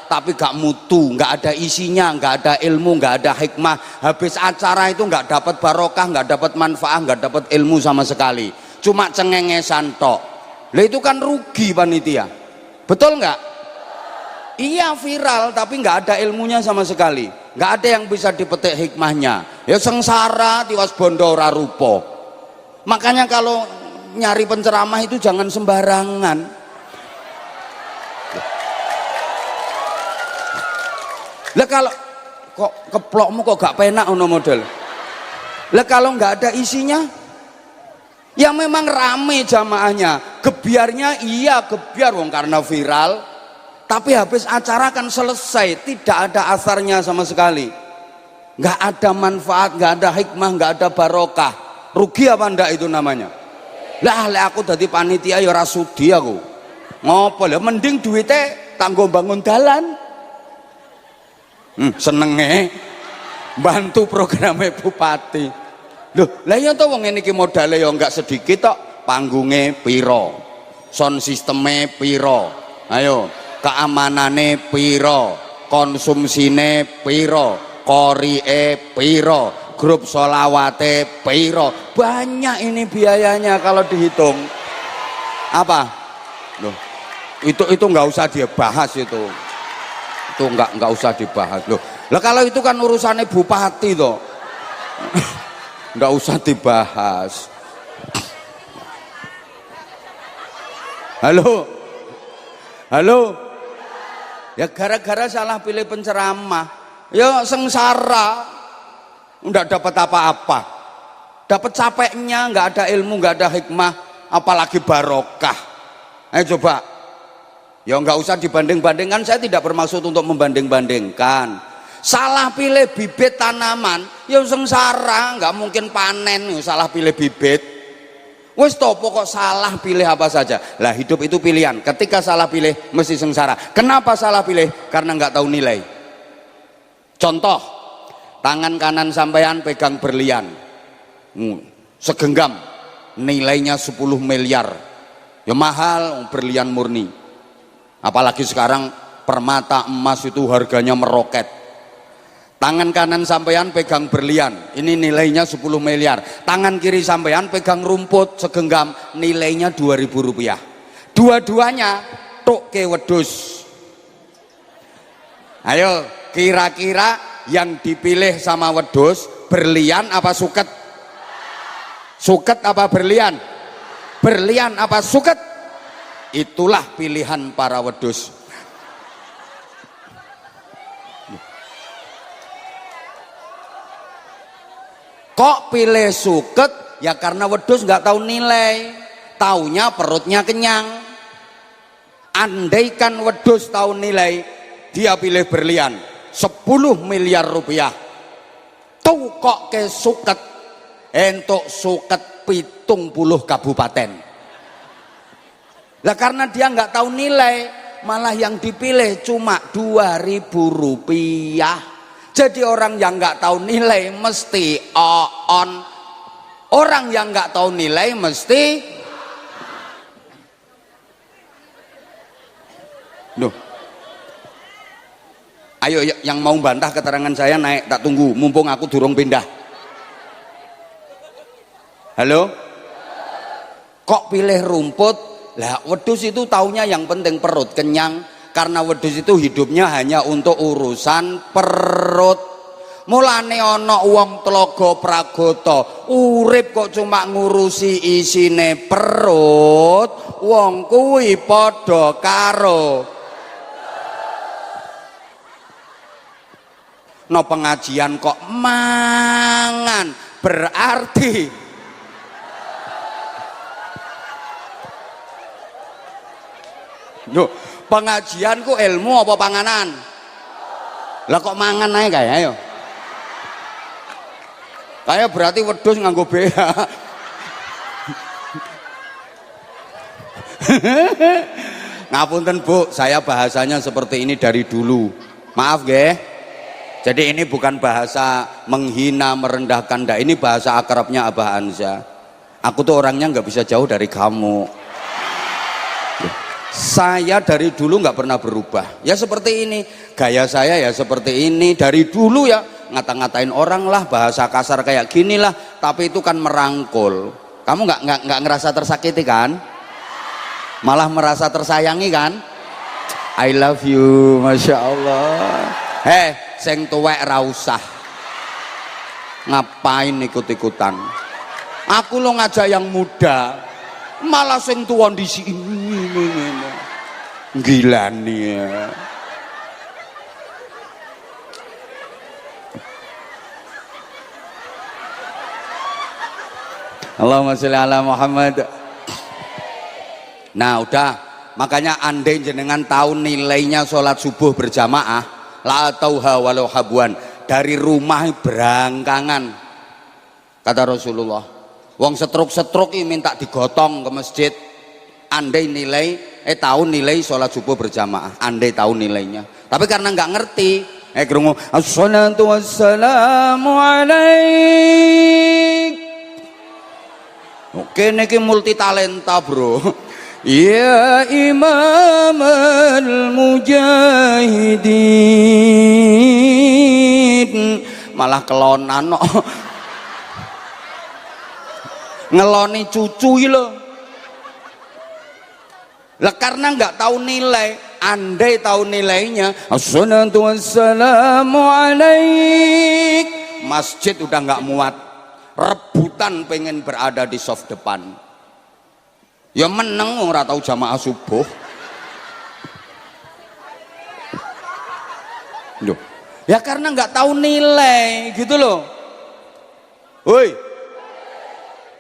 tapi gak mutu, gak ada isinya, gak ada ilmu, gak ada hikmah. Habis acara itu gak dapat barokah, gak dapat manfaat, gak dapat ilmu sama sekali, cuma cengengesan tok. Lah itu kan rugi panitia, betul nggak? Iya, viral tapi nggak ada ilmunya sama sekali, nggak ada yang bisa dipetik hikmahnya. Ya sengsara tiwas bondo ora rupa. Makanya kalau nyari penceramah itu jangan sembarangan. Lah kalau kok keplokmu kok gak penak ono model. Lah kalau nggak ada isinya, ya memang rame jamaahnya, gebiarnya iya gebiar wong karena viral, tapi habis acara kan selesai, tidak ada asarnya sama sekali, nggak ada manfaat, nggak ada hikmah, nggak ada barokah. Rugi apa ndak itu namanya? Lah aku dadi panitia ya ora sudi aku. Ngopo lho, mending duitnya tanggo bangun dalan. Senenge bantu programnya bupati. Loh, lah ya to wong ngene iki modale ya enggak sedikit tok. Panggunge piro? Sound sisteme piro? Ayo, keamanane piro? Konsumsine piro? Korike piro? Grup solawate piro? Banyak ini biayanya kalau dihitung. Apa? Loh, itu nggak usah dia bahas itu nggak usah dibahas loh. Lah kalau itu kan urusannya bupati toh. Nggak usah dibahas. Halo, ya gara-gara salah pilih penceramah, ya sengsara, nggak dapat apa-apa, dapat capeknya, nggak ada ilmu, nggak ada hikmah, apalagi barokah. Ayo coba, ya nggak usah dibanding-bandingkan, saya tidak bermaksud untuk membanding-bandingkan. Salah pilih bibit tanaman, ya sengsara, nggak mungkin panen, salah pilih bibit. Wes topo kok salah pilih apa saja. Lah hidup itu pilihan, ketika salah pilih mesti sengsara. Kenapa salah pilih? Karena nggak tahu nilai. Contoh, tangan kanan sampean pegang berlian, segenggam, nilainya 10 miliar. Ya mahal berlian murni. Apalagi sekarang permata emas itu harganya meroket. Tangan kanan sampean pegang berlian, ini nilainya 10 miliar. Tangan kiri sampean pegang rumput segenggam, nilainya 2.000 rupiah. Dua-duanya tok ke wedus. Ayo, kira-kira yang dipilih sama wedus berlian apa suket? Suket apa berlian? Berlian apa suket? Itulah pilihan para wedus. Kok pilih suket? Ya karena wedus nggak tahu nilai, taunya perutnya kenyang. Andaikan wedus tahu nilai, dia pilih berlian 10 miliar rupiah. Tuh kok ke suket, entuk suket 70 kabupaten. Lah karena dia nggak tahu nilai, malah yang dipilih cuma 2.000 rupiah. Jadi orang yang nggak tahu nilai mesti on. Orang yang nggak tahu nilai mesti Duh. Ayo yang mau bantah keterangan saya naik, tak tunggu mumpung aku durung pindah. Halo? Kok pilih rumput? Lah wedhus itu taunya yang penting perut kenyang, karena wedhus itu hidupnya hanya untuk urusan perut. Mulane ana wong tlaga pragata urip kok cuma ngurusi isine perut, wong kuwi padha karo no pengajian kok mangan, berarti Duh, pengajian ku ilmu apa panganan? Lah kok mangan ae kae ayo. Kayak berarti wedhus nganggo BH. Ngapunten Bu, saya bahasanya seperti ini dari dulu. Maaf nggih. Jadi ini bukan bahasa menghina, merendahkan, ndak. Ini bahasa akrabnya Abah Anza. Aku tuh orangnya nggak bisa jauh dari kamu. Saya dari dulu nggak pernah berubah. Ya seperti ini. Gaya saya ya seperti ini dari dulu ya. Ngata-ngatain orang lah, bahasa kasar kayak gini lah. Tapi itu kan merangkul. Kamu nggak ngerasa tersakiti kan? Malah merasa tersayangi kan? I love you, masya Allah. Sing tuwek ra usah. Ngapain ikut-ikutan? Aku lo ngajak yang muda, malah sing tuwa di sini. Gila nih ya. Allahumma sholli ala Muhammad. Nah udah, makanya andai jenengan tahu nilainya sholat subuh berjamaah, la tauha walau habuan, dari rumah berangkangan, kata Rasulullah. Wong setruk-setruk ini minta digotong ke masjid. Andai nilai, tahu nilai sholat subuh berjamaah, andai tahu nilainya. Tapi karena nggak ngerti, kerungu assalatu wassalamu alaik. Oke, niki multi talenta bro. Ya imam al-mujahidin, malah kelonan no. Ngeloni cucu lo. Lah karena nggak tahu nilai, andai tahu nilainya, assalatu wassalamu alaik, masjid udah nggak muat, rebutan pengen berada di soft depan. Ya meneng ora tahu jamaah subuh. Loh, ya karena nggak tahu nilai gitu loh. Woi,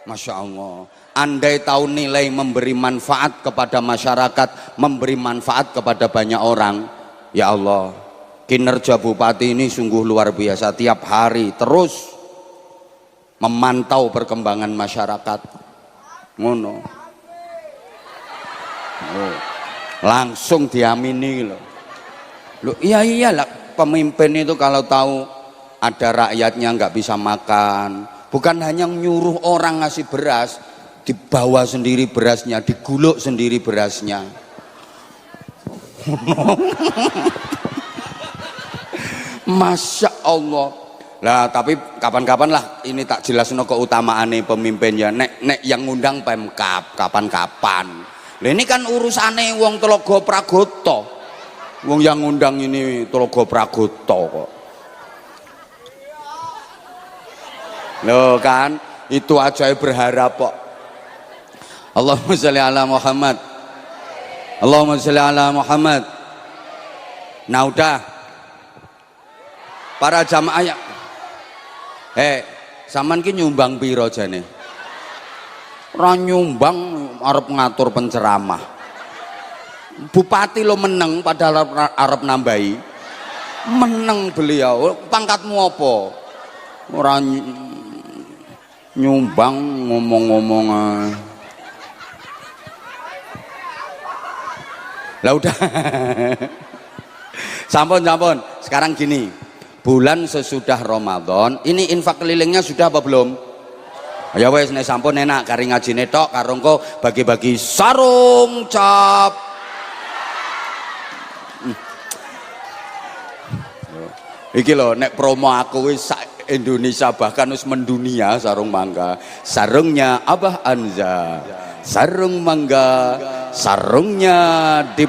masya Allah. Andai tahu nilai memberi manfaat kepada masyarakat, memberi manfaat kepada banyak orang, ya Allah, kinerja bupati ini sungguh luar biasa. Tiap hari terus memantau perkembangan masyarakat. Ngono. Oh, langsung diamini loh. Loh iya iyalah, pemimpin itu kalau tahu ada rakyatnya nggak bisa makan, bukan hanya nyuruh orang ngasih beras, dibawa sendiri berasnya, diguluk sendiri berasnya. Masya Allah. Lah tapi kapan-kapan lah ini tak jelasno keutamaane pemimpin ya. Nek yang ngundang Pemkab kapan-kapan. Lah ini kan urusane wong Telaga Pragoto. Wong yang ngundang ini Telaga Pragoto kok. Loh kan, itu aja berharap kok. Allahumma sholli ala Muhammad. Allahumma sholli ala Muhammad. Nah udah, para jamaah ya. Saman ki nyumbang piro jane? Ora nyumbang arep ngatur penceramah. Bupati lo meneng padahal arep nambahi. Meneng beliau, pangkatmu apa? Ora nyumbang ngomong-ngomong. Lah udah. Sampun. Sekarang gini, bulan sesudah Ramadan, ini infak kelilingnya sudah apa belum? Ya wes nek sampun enak kari ngajine tok karo engko bagi-bagi sarung cap. Iki lho nek promo aku wis sak Indonesia bahkan wis mendunia sarung mangga. Sarungnya Abah Anza. Sarung mangga, sarungnya dip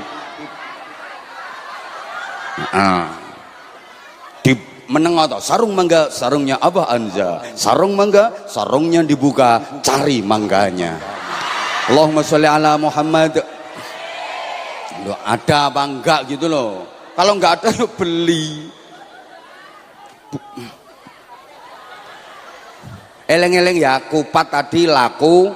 meneng atau sarung mangga, sarungnya Abah Anza. Sarung mangga, sarungnya dibuka, cari mangganya. Allahumma sholli ala Muhammad. Loh, ada apa enggak gitu loh. Kalau enggak ada yuk beli. Eleng-eleng ya, kupat tadi laku.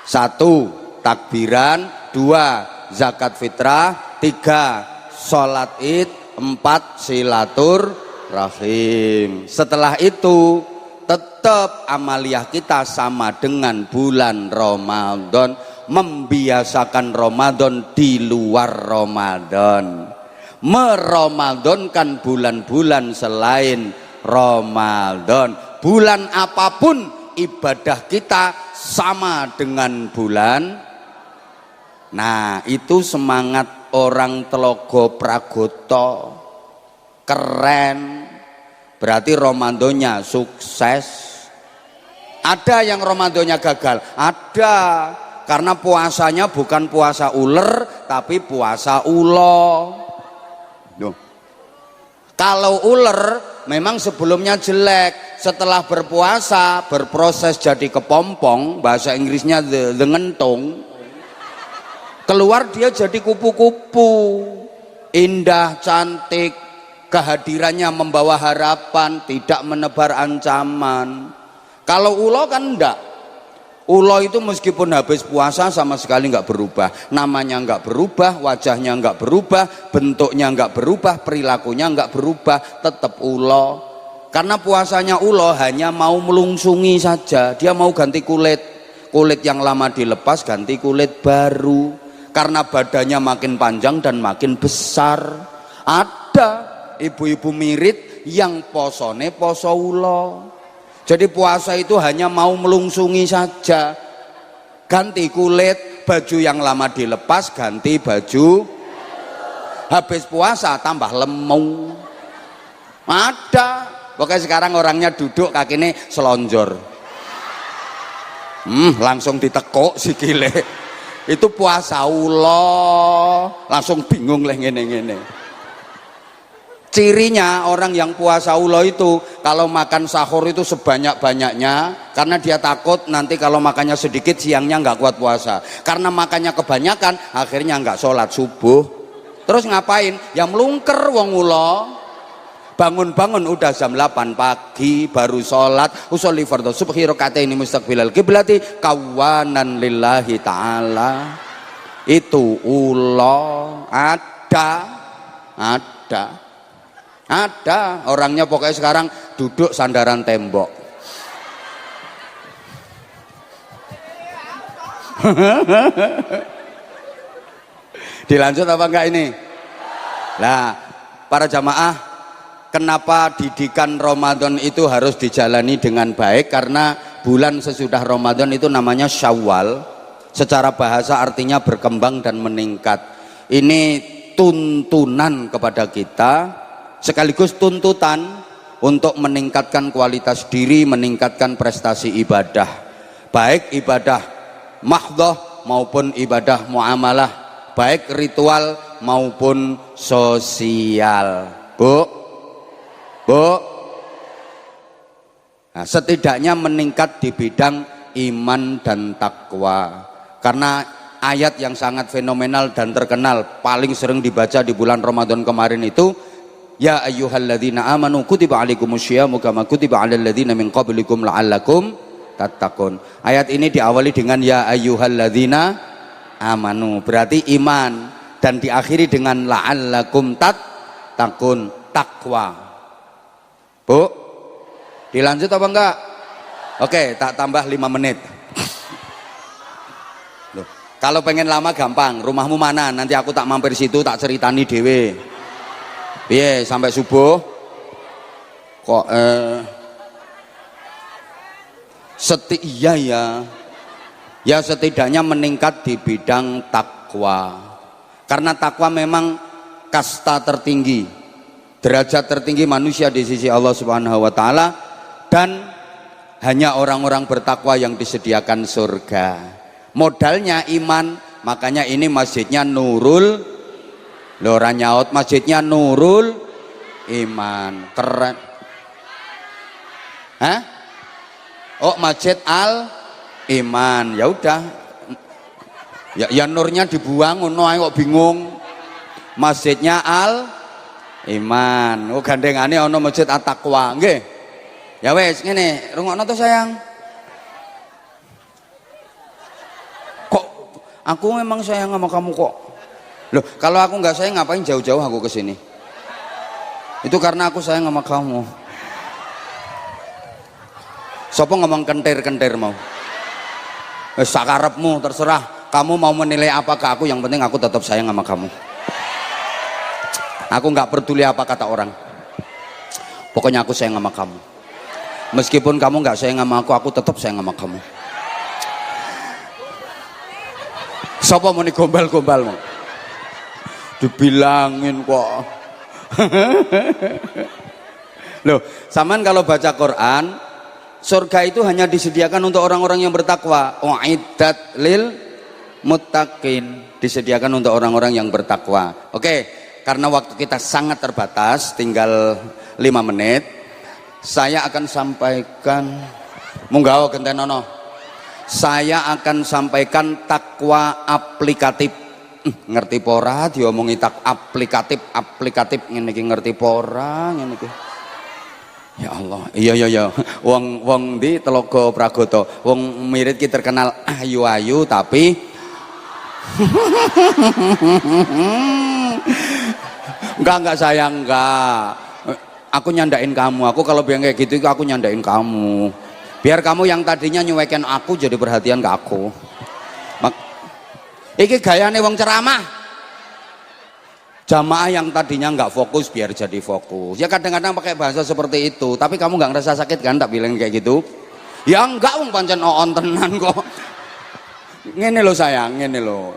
1. Takbiran. 2. Zakat fitrah. 3. Sholat id. 4. Silaturahim. Setelah itu tetap amaliyah kita sama dengan bulan Ramadan, membiasakan Ramadan di luar Ramadan, meramadankan bulan-bulan selain Ramadan. Bulan apapun ibadah kita sama dengan bulan. Nah itu semangat orang Telaga Pragoto, keren. Berarti Ramadannya sukses. Ada yang Ramadannya gagal, ada, karena puasanya bukan puasa ular tapi puasa ulo. Duh. Kalau ular memang sebelumnya jelek, setelah berpuasa berproses jadi kepompong, bahasa Inggrisnya the ngentung, keluar dia jadi kupu-kupu, indah, cantik, kehadirannya membawa harapan, tidak menebar ancaman. Kalau ulo kan enggak. Ulo itu meskipun habis puasa sama sekali enggak berubah, namanya enggak berubah, wajahnya enggak berubah, bentuknya enggak berubah, perilakunya enggak berubah, tetap ulo. Karena puasanya ulo hanya mau melungsungi saja, dia mau ganti kulit yang lama dilepas, ganti kulit baru. Karena badannya makin panjang dan makin besar. Ada ibu-ibu mirit yang posone poso ulo. Jadi puasa itu hanya mau melungsungi saja, ganti kulit, baju yang lama dilepas, ganti baju. Habis puasa tambah lemu. Ada. Pokoknya sekarang orangnya duduk kakinya selonjor. Langsung ditekuk sikile. Itu puasa ulo, langsung bingung lah ngene-ngene. Cirinya orang yang puasa ulo itu kalau makan sahur itu sebanyak-banyaknya, karena dia takut nanti kalau makannya sedikit siangnya nggak kuat puasa. Karena makannya kebanyakan akhirnya nggak sholat subuh. Terus ngapain? Ya melungker wong ulo. Bangun-bangun udah jam 8 pagi baru sholat. Usolli fardhu subhi rakaataini mustaqbilal qiblati kawanan lillahi ta'ala. Itu ulo. Ada orangnya pokoknya sekarang duduk sandaran tembok. Dilanjut apa enggak ini? Nah, para jamaah, kenapa didikan Ramadan itu harus dijalani dengan baik? Karena bulan sesudah Ramadan itu namanya Syawal. Secara bahasa artinya berkembang dan meningkat. Ini tuntunan kepada kita sekaligus tuntutan untuk meningkatkan kualitas diri, meningkatkan prestasi ibadah, baik ibadah mahdhah maupun ibadah muamalah, baik ritual maupun sosial. Bu, nah, setidaknya meningkat di bidang iman dan takwa. Karena ayat yang sangat fenomenal dan terkenal paling sering dibaca di bulan Ramadan kemarin itu, ya ayyuhalladzina amanu kutiba alaikumusyiyamu kama kutiba alal ladzina min qablikum la'allakum tattaqun. Ayat ini diawali dengan ya ayyuhalladzina amanu, berarti iman, dan diakhiri dengan la'allakum tattaqun, takwa. Bu, dilanjut apa enggak? Oke, tak tambah 5 menit. Loh, kalau pengen lama gampang, rumahmu mana? Nanti aku tak mampir situ, tak ceritani dewe. Piye sampai subuh? Kok iya ya setidaknya meningkat di bidang takwa. Karena takwa memang kasta tertinggi, derajat tertinggi manusia di sisi Allah Subhanahu wa taala, dan hanya orang-orang bertakwa yang disediakan surga. Modalnya iman, makanya ini masjidnya Nurul, Lora nyaut, masjidnya Nurul Iman. Keren. Hah? Oh, Masjid Al Iman. Ya udah. Ya nurnya dibuang ngono ae kok bingung. Masjidnya Al Iman. Oh, gandengane ana Masjid At-Taqwa. Nggih. Ya wes ngene, rungokno to sayang. Kok aku memang sayang sama kamu kok. Loh, kalau aku nggak sayang ngapain jauh-jauh aku ke sini? Itu karena aku sayang sama kamu. Sopo ngomong kentir-kentir mau? Sakarepmu, terserah. Kamu mau menilai apa ke aku, yang penting aku tetap sayang sama kamu. Aku nggak peduli apa kata orang. Pokoknya aku sayang sama kamu. Meskipun kamu nggak sayang sama aku tetap sayang sama kamu. Sopo mau gombal-gombal mau? Dibilangin kok. Loh, saman kalau baca Quran, surga itu hanya disediakan untuk orang-orang yang bertakwa. Uiddat lil muttaqin, disediakan untuk orang-orang yang bertakwa. Oke, karena waktu kita sangat terbatas, tinggal 5 menit, saya akan sampaikan munggah gentenono. Saya akan sampaikan takwa aplikatif. Ngerti pora diomongi tak aplikatif ngene iki, ngerti pora ngene iki. Ya Allah, iya wong di Telaga Pragoto, wong Mirit ki terkenal ayu-ayu tapi enggak sayang, enggak. Aku nyandain kamu, aku kalau bilang kayak gitu aku nyandain kamu, biar kamu yang tadinya nyuekin aku jadi perhatian ke aku. Iki gayane wong ceramah. Jamaah yang tadinya nggak fokus biar jadi fokus. Ya kadang-kadang pakai bahasa seperti itu, tapi kamu nggak ngerasa sakit kan tak bilang kayak gitu? Ya enggak, wong pancen oon tenan kok. Ngene lo sayang, ngene lo.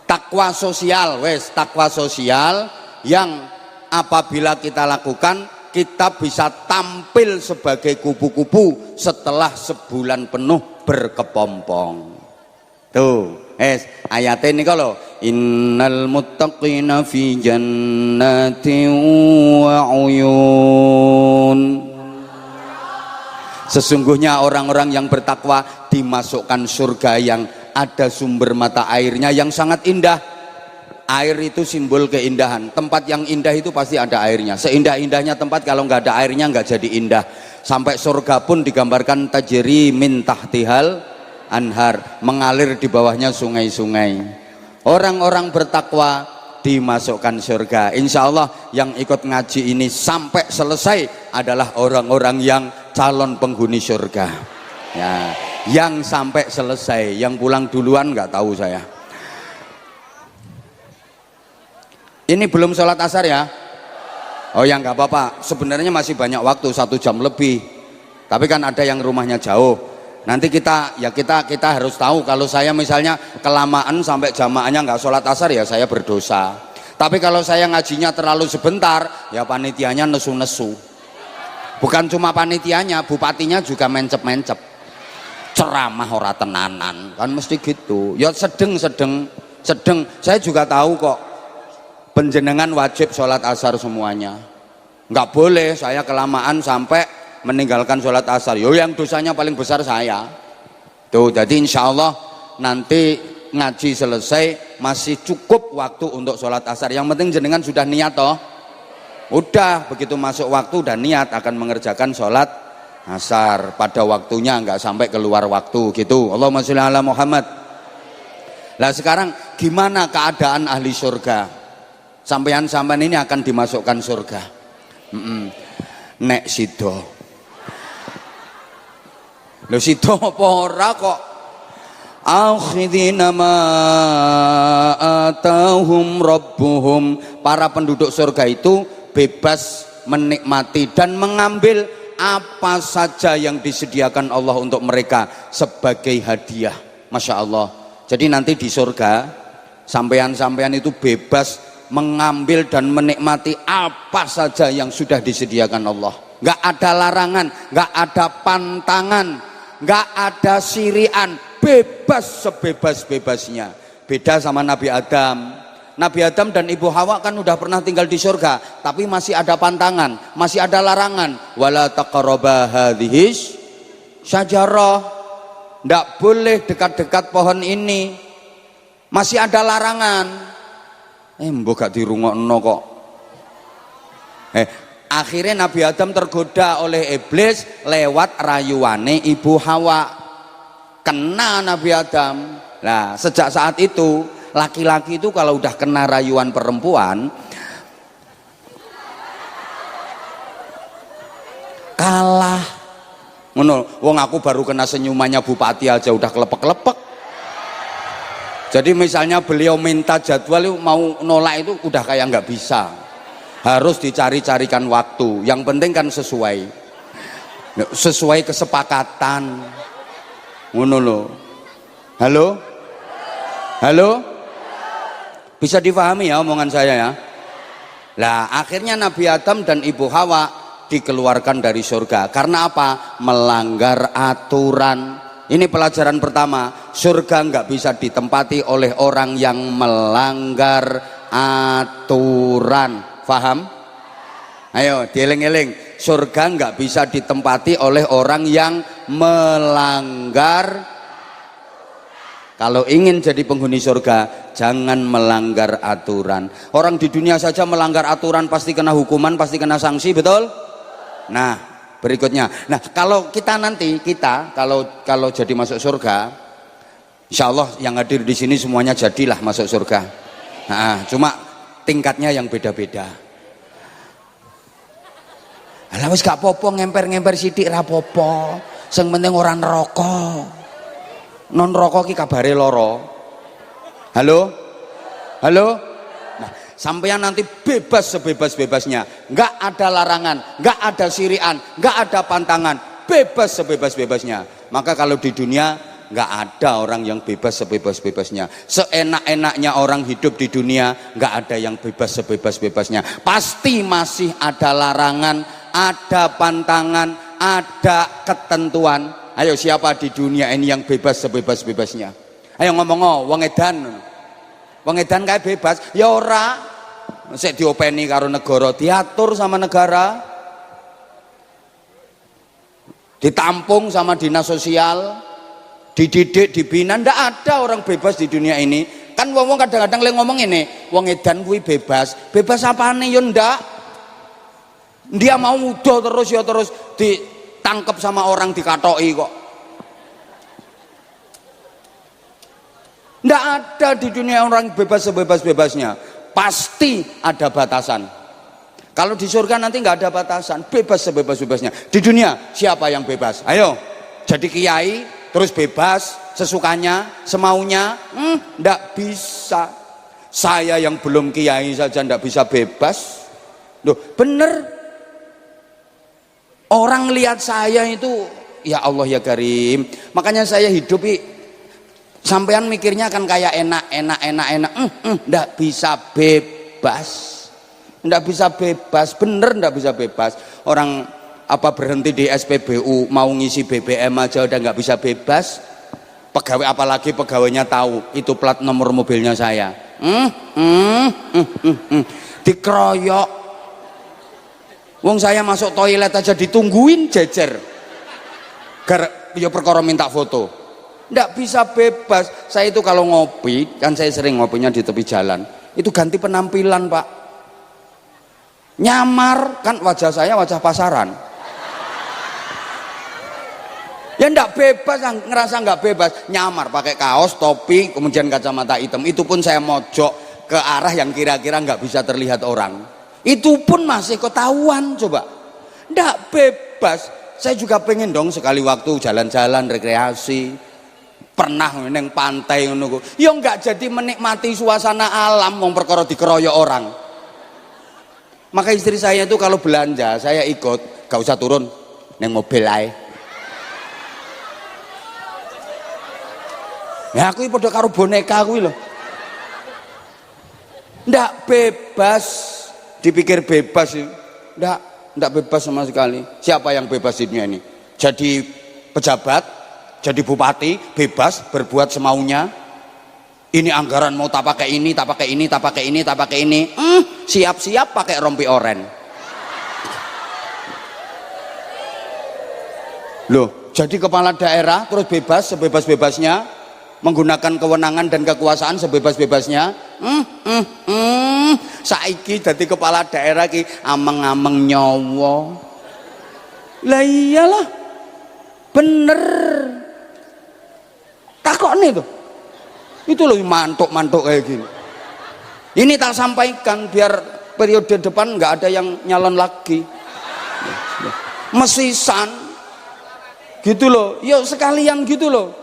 Takwa sosial, wes takwa sosial yang apabila kita lakukan, kita bisa tampil sebagai kupu-kupu setelah sebulan penuh berkepompong. Tuh, ayatnya ini kalau innal muttaqina fi jannatin wa uyun. Sesungguhnya orang-orang yang bertakwa dimasukkan surga yang ada sumber mata airnya yang sangat indah. Air itu simbol keindahan. Tempat yang indah itu pasti ada airnya. Seindah-indahnya tempat kalau nggak ada airnya nggak jadi indah. Sampai surga pun digambarkan tajri min tahtihal anhar, mengalir di bawahnya sungai-sungai. Orang-orang bertakwa dimasukkan surga. Insya Allah yang ikut ngaji ini sampai selesai adalah orang-orang yang calon penghuni surga. Ya, yang sampai selesai, yang pulang duluan nggak tahu saya. Ini belum sholat asar ya? Oh ya nggak apa-apa, sebenarnya masih banyak waktu, 1 jam lebih. Tapi kan ada yang rumahnya jauh. Nanti kita harus tahu kalau saya misalnya kelamaan sampai jamaahnya nggak sholat asar ya saya berdosa. Tapi kalau saya ngajinya terlalu sebentar, ya panitianya nesu-nesu. Bukan cuma panitianya, bupatinya juga mencep-mencep. Ceramah ora tenanan, kan mesti gitu. Ya sedeng. Saya juga tahu kok. Penjenengan wajib sholat asar semuanya. Nggak boleh saya kelamaan sampai meninggalkan sholat asar. Yo yang dosanya paling besar saya. Tuh, jadi insya Allah nanti ngaji selesai masih cukup waktu untuk sholat asar. Yang penting jenengan sudah niat toh. Udah begitu masuk waktu dan niat akan mengerjakan sholat asar pada waktunya, nggak sampai keluar waktu gitu. Allahumma sholli ala Muhammad. Nah sekarang gimana keadaan ahli surga? Sampean ini akan dimasukkan surga. Nek sido. Lho sido apa ora kok? Akhidina ma atahum rabbuhum. Para penduduk surga itu bebas menikmati dan mengambil apa saja yang disediakan Allah untuk mereka sebagai hadiah. Masya Allah. Jadi nanti di surga sampean itu bebas mengambil dan menikmati apa saja yang sudah disediakan Allah. Nggak ada larangan, nggak ada pantangan, nggak ada sirian, bebas sebebas-bebasnya. Beda sama Nabi Adam. Nabi Adam dan Ibu Hawa kan udah pernah tinggal di surga, tapi masih ada pantangan, masih ada larangan. Wala taqraba hadhis syajarah. Nggak boleh dekat-dekat pohon ini. Masih ada larangan. Mbok gak dirungokno kok. Akhirnya Nabi Adam tergoda oleh iblis lewat rayuane Ibu Hawa. Kena Nabi Adam. Nah, sejak saat itu laki-laki itu kalau udah kena rayuan perempuan kalah. Ngono, wong aku baru kena senyumannya bupati aja udah kelepek-kelepek. Jadi misalnya beliau minta jadwal mau nolak itu udah kayak nggak bisa, harus dicari-carikan waktu. Yang penting kan sesuai kesepakatan. Ngono loh. Halo, bisa difahami ya omongan saya ya. Lah akhirnya Nabi Adam dan Ibu Hawa dikeluarkan dari surga karena apa? Melanggar aturan. Ini pelajaran pertama, surga nggak bisa ditempati oleh orang yang melanggar aturan. Faham? Ayo dieling-eling, surga nggak bisa ditempati oleh orang yang melanggar. Kalau ingin jadi penghuni surga, jangan melanggar aturan. Orang di dunia saja melanggar aturan pasti kena hukuman, pasti kena sanksi, betul? Nah berikutnya, nah kalau kita nanti kalau jadi masuk surga, insya Allah yang hadir di sini semuanya jadilah masuk surga. Nah, cuma tingkatnya yang beda-beda. Alah wis gak popo ngemper-ngemper sithik ra popo. Sing penting ora neraka. Non neraka ki kabare lara. Halo? Sampean nanti bebas sebebas-bebasnya, nggak ada larangan, nggak ada sirian, nggak ada pantangan, bebas sebebas-bebasnya. Maka kalau di dunia nggak ada orang yang bebas sebebas-bebasnya. Seenak-enaknya orang hidup di dunia, nggak ada yang bebas sebebas-bebasnya. Pasti masih ada larangan, ada pantangan, ada ketentuan. Ayo siapa di dunia ini yang bebas sebebas-bebasnya? Ayo ngomong wong edan. Wong edan kayak bebas, ya ora. Sik diopeni karo negara, diatur sama negara, ditampung sama dinas sosial, dididik, dibina. Ndak ada orang bebas di dunia ini. Kan wong kadang-kadang le ngomong ini, wong edan kuwi bebas. Bebas apane ya ndak? Dia mau udah terus ya terus ditangkep sama orang dikatoki kok. Nggak ada di dunia orang bebas sebebas-bebasnya. Pasti ada batasan. Kalau di surga nanti nggak ada batasan, bebas sebebas-bebasnya. Di dunia siapa yang bebas? Ayo, jadi kiai terus bebas sesukanya, semaunya? Nggak bisa. Saya yang belum kiai saja nggak bisa bebas. Loh, bener. Orang lihat saya itu, ya Allah ya Karim. Makanya saya hidup sampean mikirnya kan kayak enak, ndak bisa bebas. ndak bisa bebas, bener ndak bisa bebas. Orang apa berhenti di SPBU mau ngisi BBM aja udah nggak bisa bebas. Pegawai, apalagi pegawainya tahu itu plat nomor mobilnya saya, dikeroyok. Wong saya masuk toilet aja ditungguin jejer, ya perkara minta foto. Ndak bisa bebas. Saya itu kalau ngopi, kan saya sering ngopinya di tepi jalan, itu ganti penampilan Pak, nyamar kan wajah saya wajah pasaran. Ya ndak bebas, ngerasa nggak bebas, nyamar pakai kaos, topi, kemudian kacamata hitam. Itu pun saya mojok ke arah yang kira-kira nggak bisa terlihat orang. Itu pun masih ketahuan coba. Ndak bebas. Saya juga pengen dong sekali waktu jalan-jalan rekreasi. Pernah neng pantai ngono. Ya nggak jadi menikmati suasana alam wong perkara dikeroyok orang. Maka istri saya itu kalau belanja saya ikut, gak usah turun neng mobil ae. Ya aku padha karo boneka kuwi lho. Ndak bebas, dipikir bebas sih. Ndak bebas sama sekali. Siapa yang bebas di dunia ini? Jadi pejabat, jadi bupati, bebas berbuat semaunya. Ini anggaran mau tak pakai ini, tak pakai ini, tak pakai ini, tak pakai ini. Siap-siap pakai rompi oren. Loh, jadi kepala daerah terus bebas sebebas-bebasnya, menggunakan kewenangan dan kekuasaan sebebas-bebasnya. Saiki dadi kepala daerah ki ameng-ameng nyawa. Lah iyalah, bener. Takokne tuh. Itu loh mantuk-mantuk kayak gini. Ini tak sampaikan biar periode depan nggak ada yang nyalon lagi. Mesisan, gitu loh. Yuk sekalian gitu loh.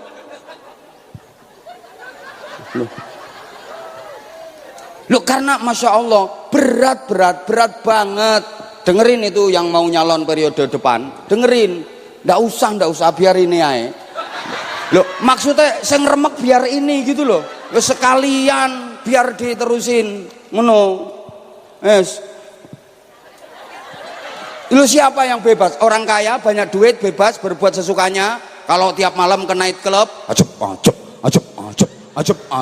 Loh karena Masya Allah berat banget. Dengerin itu yang mau nyalon periode depan, dengerin. Ndak usah biar ini aja. Loh maksudnya saya ngeremek biar ini gitu loh. Loh sekalian biar diterusin ngono. Yes. Lu siapa yang bebas? Orang kaya banyak duit bebas berbuat sesukanya. Kalau tiap malam ke night club,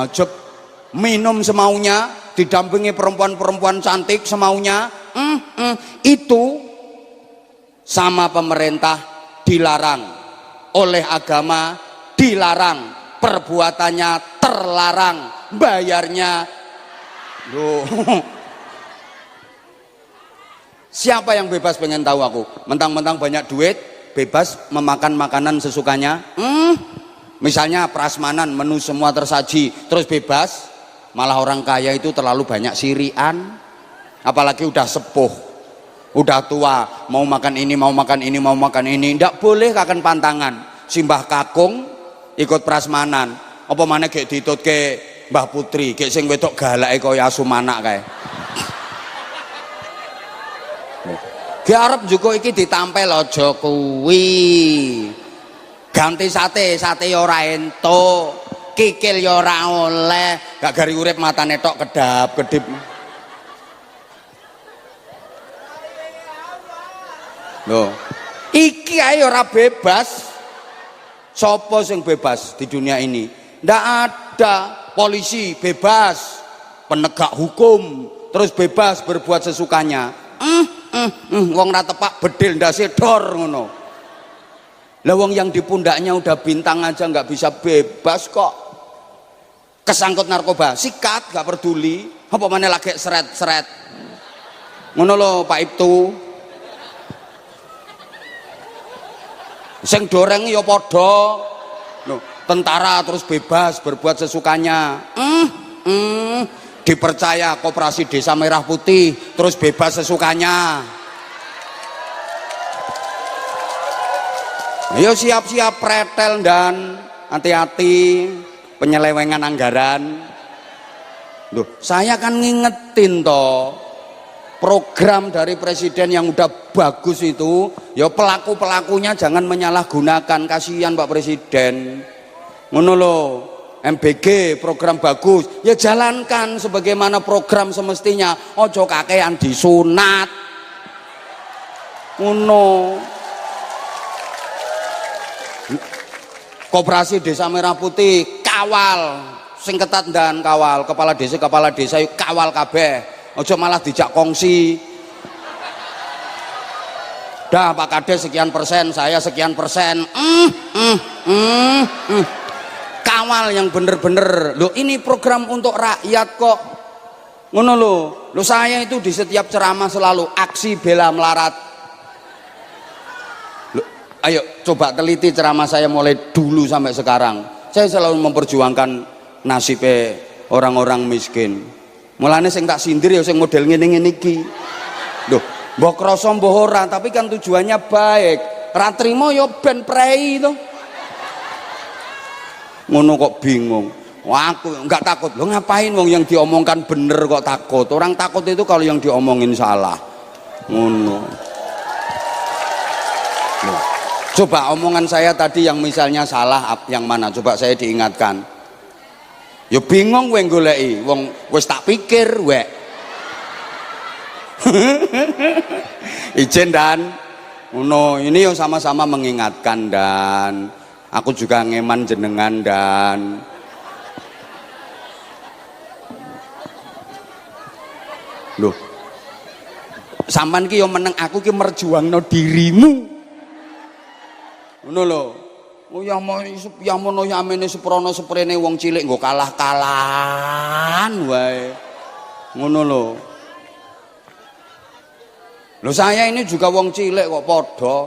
ajep, minum semaunya, didampingi perempuan-perempuan cantik semaunya. Itu sama pemerintah dilarang, oleh agama dilarang, perbuatannya terlarang, bayarnya. Loh. Siapa yang bebas pengen tahu aku? Mentang-mentang banyak duit, bebas memakan makanan sesukanya. Misalnya prasmanan, menu semua tersaji, terus bebas. Malah orang kaya itu terlalu banyak sirian. Apalagi udah sepuh, udah tua, mau makan ini, mau makan ini, mau makan ini. Ndak boleh kakan pantangan. Simbah kakung ikut prasmanan. Apa mana kayak ditut ke Mbah Putri, kayak sing wedok galake kaya asu manak kae. Ki arep njuko iki ditampel aja kuwi. Ganti sate ya ora entuk, kikil ya ora oleh, gak gari urip matane tok kedap-kedip. Loh, iki ae ora bebas. Sopo sing bebas di dunia ini? Ndak ada. Polisi bebas, penegak hukum terus bebas berbuat sesukanya. Wong ra tepak bedil ndase dor ngono. Lah wong yang di pundaknya udah bintang aja nggak bisa bebas kok. Kesangkut narkoba, sikat gak peduli. Apa mana lagi seret-seret. Ngono lho Pak Ibtu. Sing doreng ya padha. Loh, tentara terus bebas berbuat sesukanya. Dipercaya Koperasi Desa Merah Putih terus bebas sesukanya. Ayo siap-siap pretel dan hati-hati penyelewengan anggaran. Loh, saya kan ngingetin toh program dari presiden yang udah bagus itu, ya pelaku-pelakunya jangan menyalahgunakan, kasihan Pak Presiden. Ngono lho. MBG program bagus, ya jalankan sebagaimana program semestinya. Ojo kakean disunat ngono. Koperasi Desa Merah Putih kawal sing ketat dan kawal kepala desa yuk kawal kabeh, ojo malah dijak kongsi. Dah Pak Kades sekian persen, saya sekian persen. Kawal yang bener-bener. Loh ini program untuk rakyat kok. Ngono loh. Saya itu di setiap ceramah selalu aksi bela melarat. Loh, ayo coba teliti ceramah saya mulai dulu sampai sekarang. Saya selalu memperjuangkan nasibnya orang-orang miskin. Mulane sing tak sindir ya sing model ngene-ngene iki. Loh, mbok krasa mbok ora, tapi kan tujuannya baik. Ra trimo ya ben prei to. Ngono kok bingung. Wah, aku enggak takut. Lo ngapain wong yang diomongkan bener kok takut? Orang takut itu kalau yang diomongin salah. Ngono. Loh. Coba omongan saya tadi yang misalnya salah yang mana? Coba saya diingatkan. Ya bingung kowe goleki. Wong wis tak pikir wek. Ijen dan ngono, ini yang sama-sama mengingatkan dan aku juga ngeman jenengan dan loh sampean ki yo meneng, aku ki merjuangno dirimu ngono lho. Oh ya mono yamene seprono seprene wong cilik nggo kalah-kalahan wae ngono lho. Loh saya ini juga wong cilik kok podo.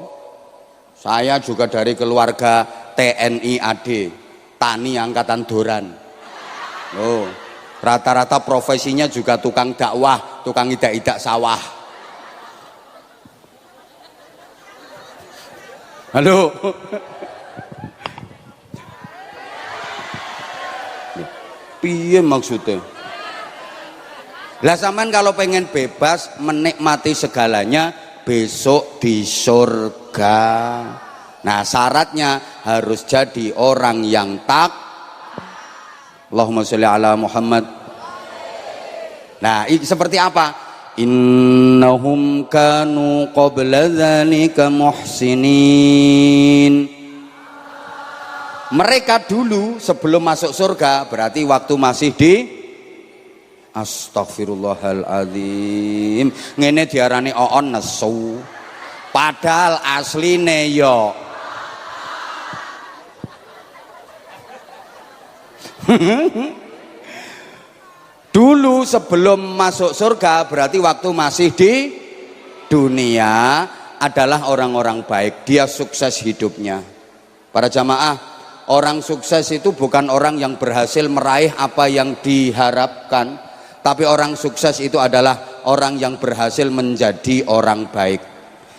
Saya juga dari keluarga TNI AD, Tani Angkatan Doran. Oh, rata-rata profesinya juga tukang dakwah, tukang idak-idak sawah. Halo. Piye maksudnya? Lah sampean kalau pengen bebas menikmati segalanya besok di surga. Nah syaratnya harus jadi orang yang Allahumma sholli ala Muhammad. Nah seperti apa? Innahum kanu qabla dzalika muhsinin. Mereka dulu sebelum masuk surga, berarti waktu masih di Astaghfirullahaladzim. Ngene diarani oon nesu. Padahal asline yo dulu sebelum masuk surga, berarti waktu masih di dunia adalah orang-orang baik. Dia sukses hidupnya. Para jamaah, orang sukses itu bukan orang yang berhasil meraih apa yang diharapkan, tapi orang sukses itu adalah orang yang berhasil menjadi orang baik.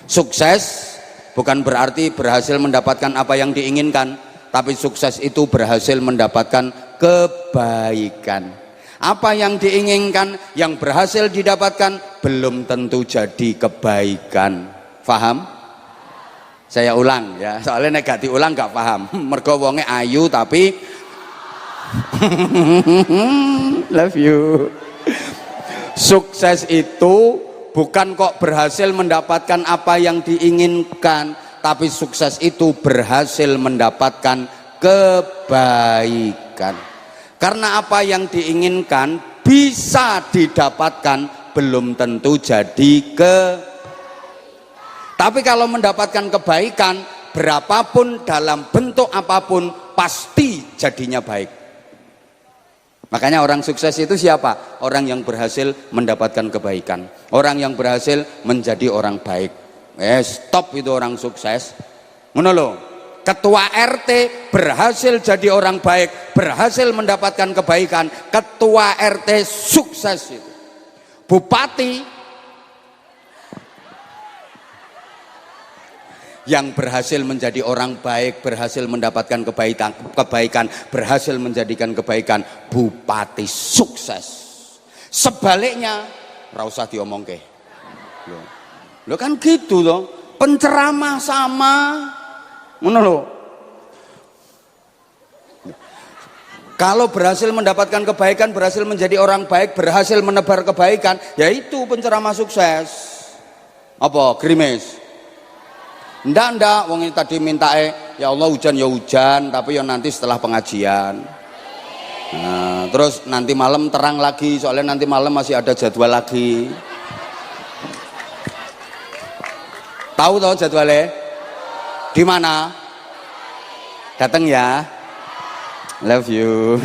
Sukses bukan berarti berhasil mendapatkan apa yang diinginkan, tapi sukses itu berhasil mendapatkan kebaikan. Apa yang diinginkan, yang berhasil didapatkan belum tentu jadi kebaikan. Faham? Saya ulang ya, soalnya nek gak diulang gak paham. Mergo wonge ayu tapi love you. Sukses itu bukan kok berhasil mendapatkan apa yang diinginkan, tapi sukses itu berhasil mendapatkan kebaikan. Karena apa yang diinginkan bisa didapatkan belum tentu jadi tapi kalau mendapatkan kebaikan berapapun dalam bentuk apapun pasti jadinya baik. Makanya orang sukses itu siapa? Orang yang berhasil mendapatkan kebaikan, orang yang berhasil menjadi orang baik. Stop itu orang sukses. Ngono lho. Ketua RT berhasil jadi orang baik, berhasil mendapatkan kebaikan. Ketua RT sukses itu. Bupati yang berhasil menjadi orang baik, berhasil mendapatkan kebaikan, berhasil menjadikan kebaikan, bupati sukses. Sebaliknya, ora usah diomongke. Lo kan gitu loh, penceramah sama, ngono lho. Kalau berhasil mendapatkan kebaikan, berhasil menjadi orang baik, berhasil menebar kebaikan, yaitu penceramah sukses. Apa? Grimis? Ndak, wong ini tadi minta ya Allah hujan ya hujan, tapi ya nanti setelah pengajian. Nah, terus nanti malam terang lagi, soalnya nanti malam masih ada jadwal lagi. Tahu toh jadwalnya? Di mana? Datang ya. Love you.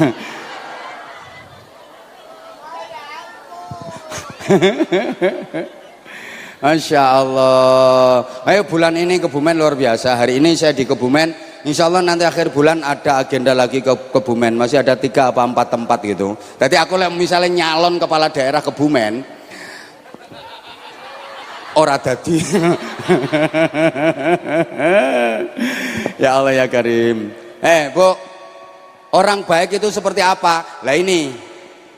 Masya Allah. Ayo bulan ini Kebumen luar biasa. Hari ini saya di Kebumen. Insya Allah nanti akhir bulan ada agenda lagi ke Kebumen. Masih ada 3 apa 4 tempat gitu. Jadi aku misalnya nyalon kepala daerah Kebumen, ora dadi. Ya Allah ya Karim. Bu. Orang baik itu seperti apa? Lah ini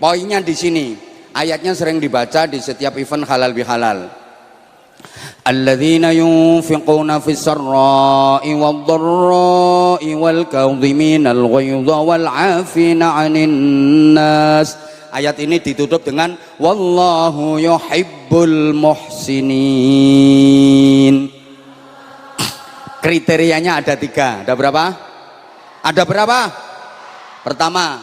poinnya di sini. Ayatnya sering dibaca di setiap event halal bihalal. Alladzina yunfiquna fis sarra'i wad-dharra'i wal kadhiminal ghaidha wal 'afina 'anil nas. Ayat ini ditutup dengan wallahu yuhibbul muhsinin. Kriterianya ada 3. Ada berapa? Ada berapa? Pertama,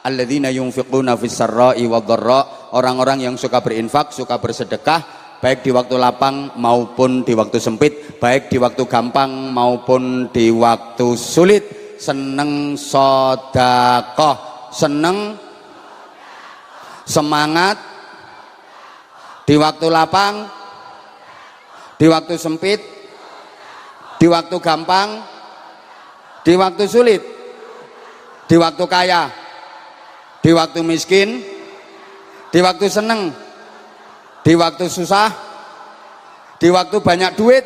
alladzina yunfiquna fis sarra'i wad-dharra, orang-orang yang suka berinfak, suka bersedekah, baik di waktu lapang maupun di waktu sempit, baik di waktu gampang maupun di waktu sulit, seneng sedekah, seneng semangat di waktu lapang, di waktu sempit, di waktu gampang, di waktu sulit, di waktu kaya, di waktu miskin, di waktu seneng, di waktu susah, di waktu banyak duit,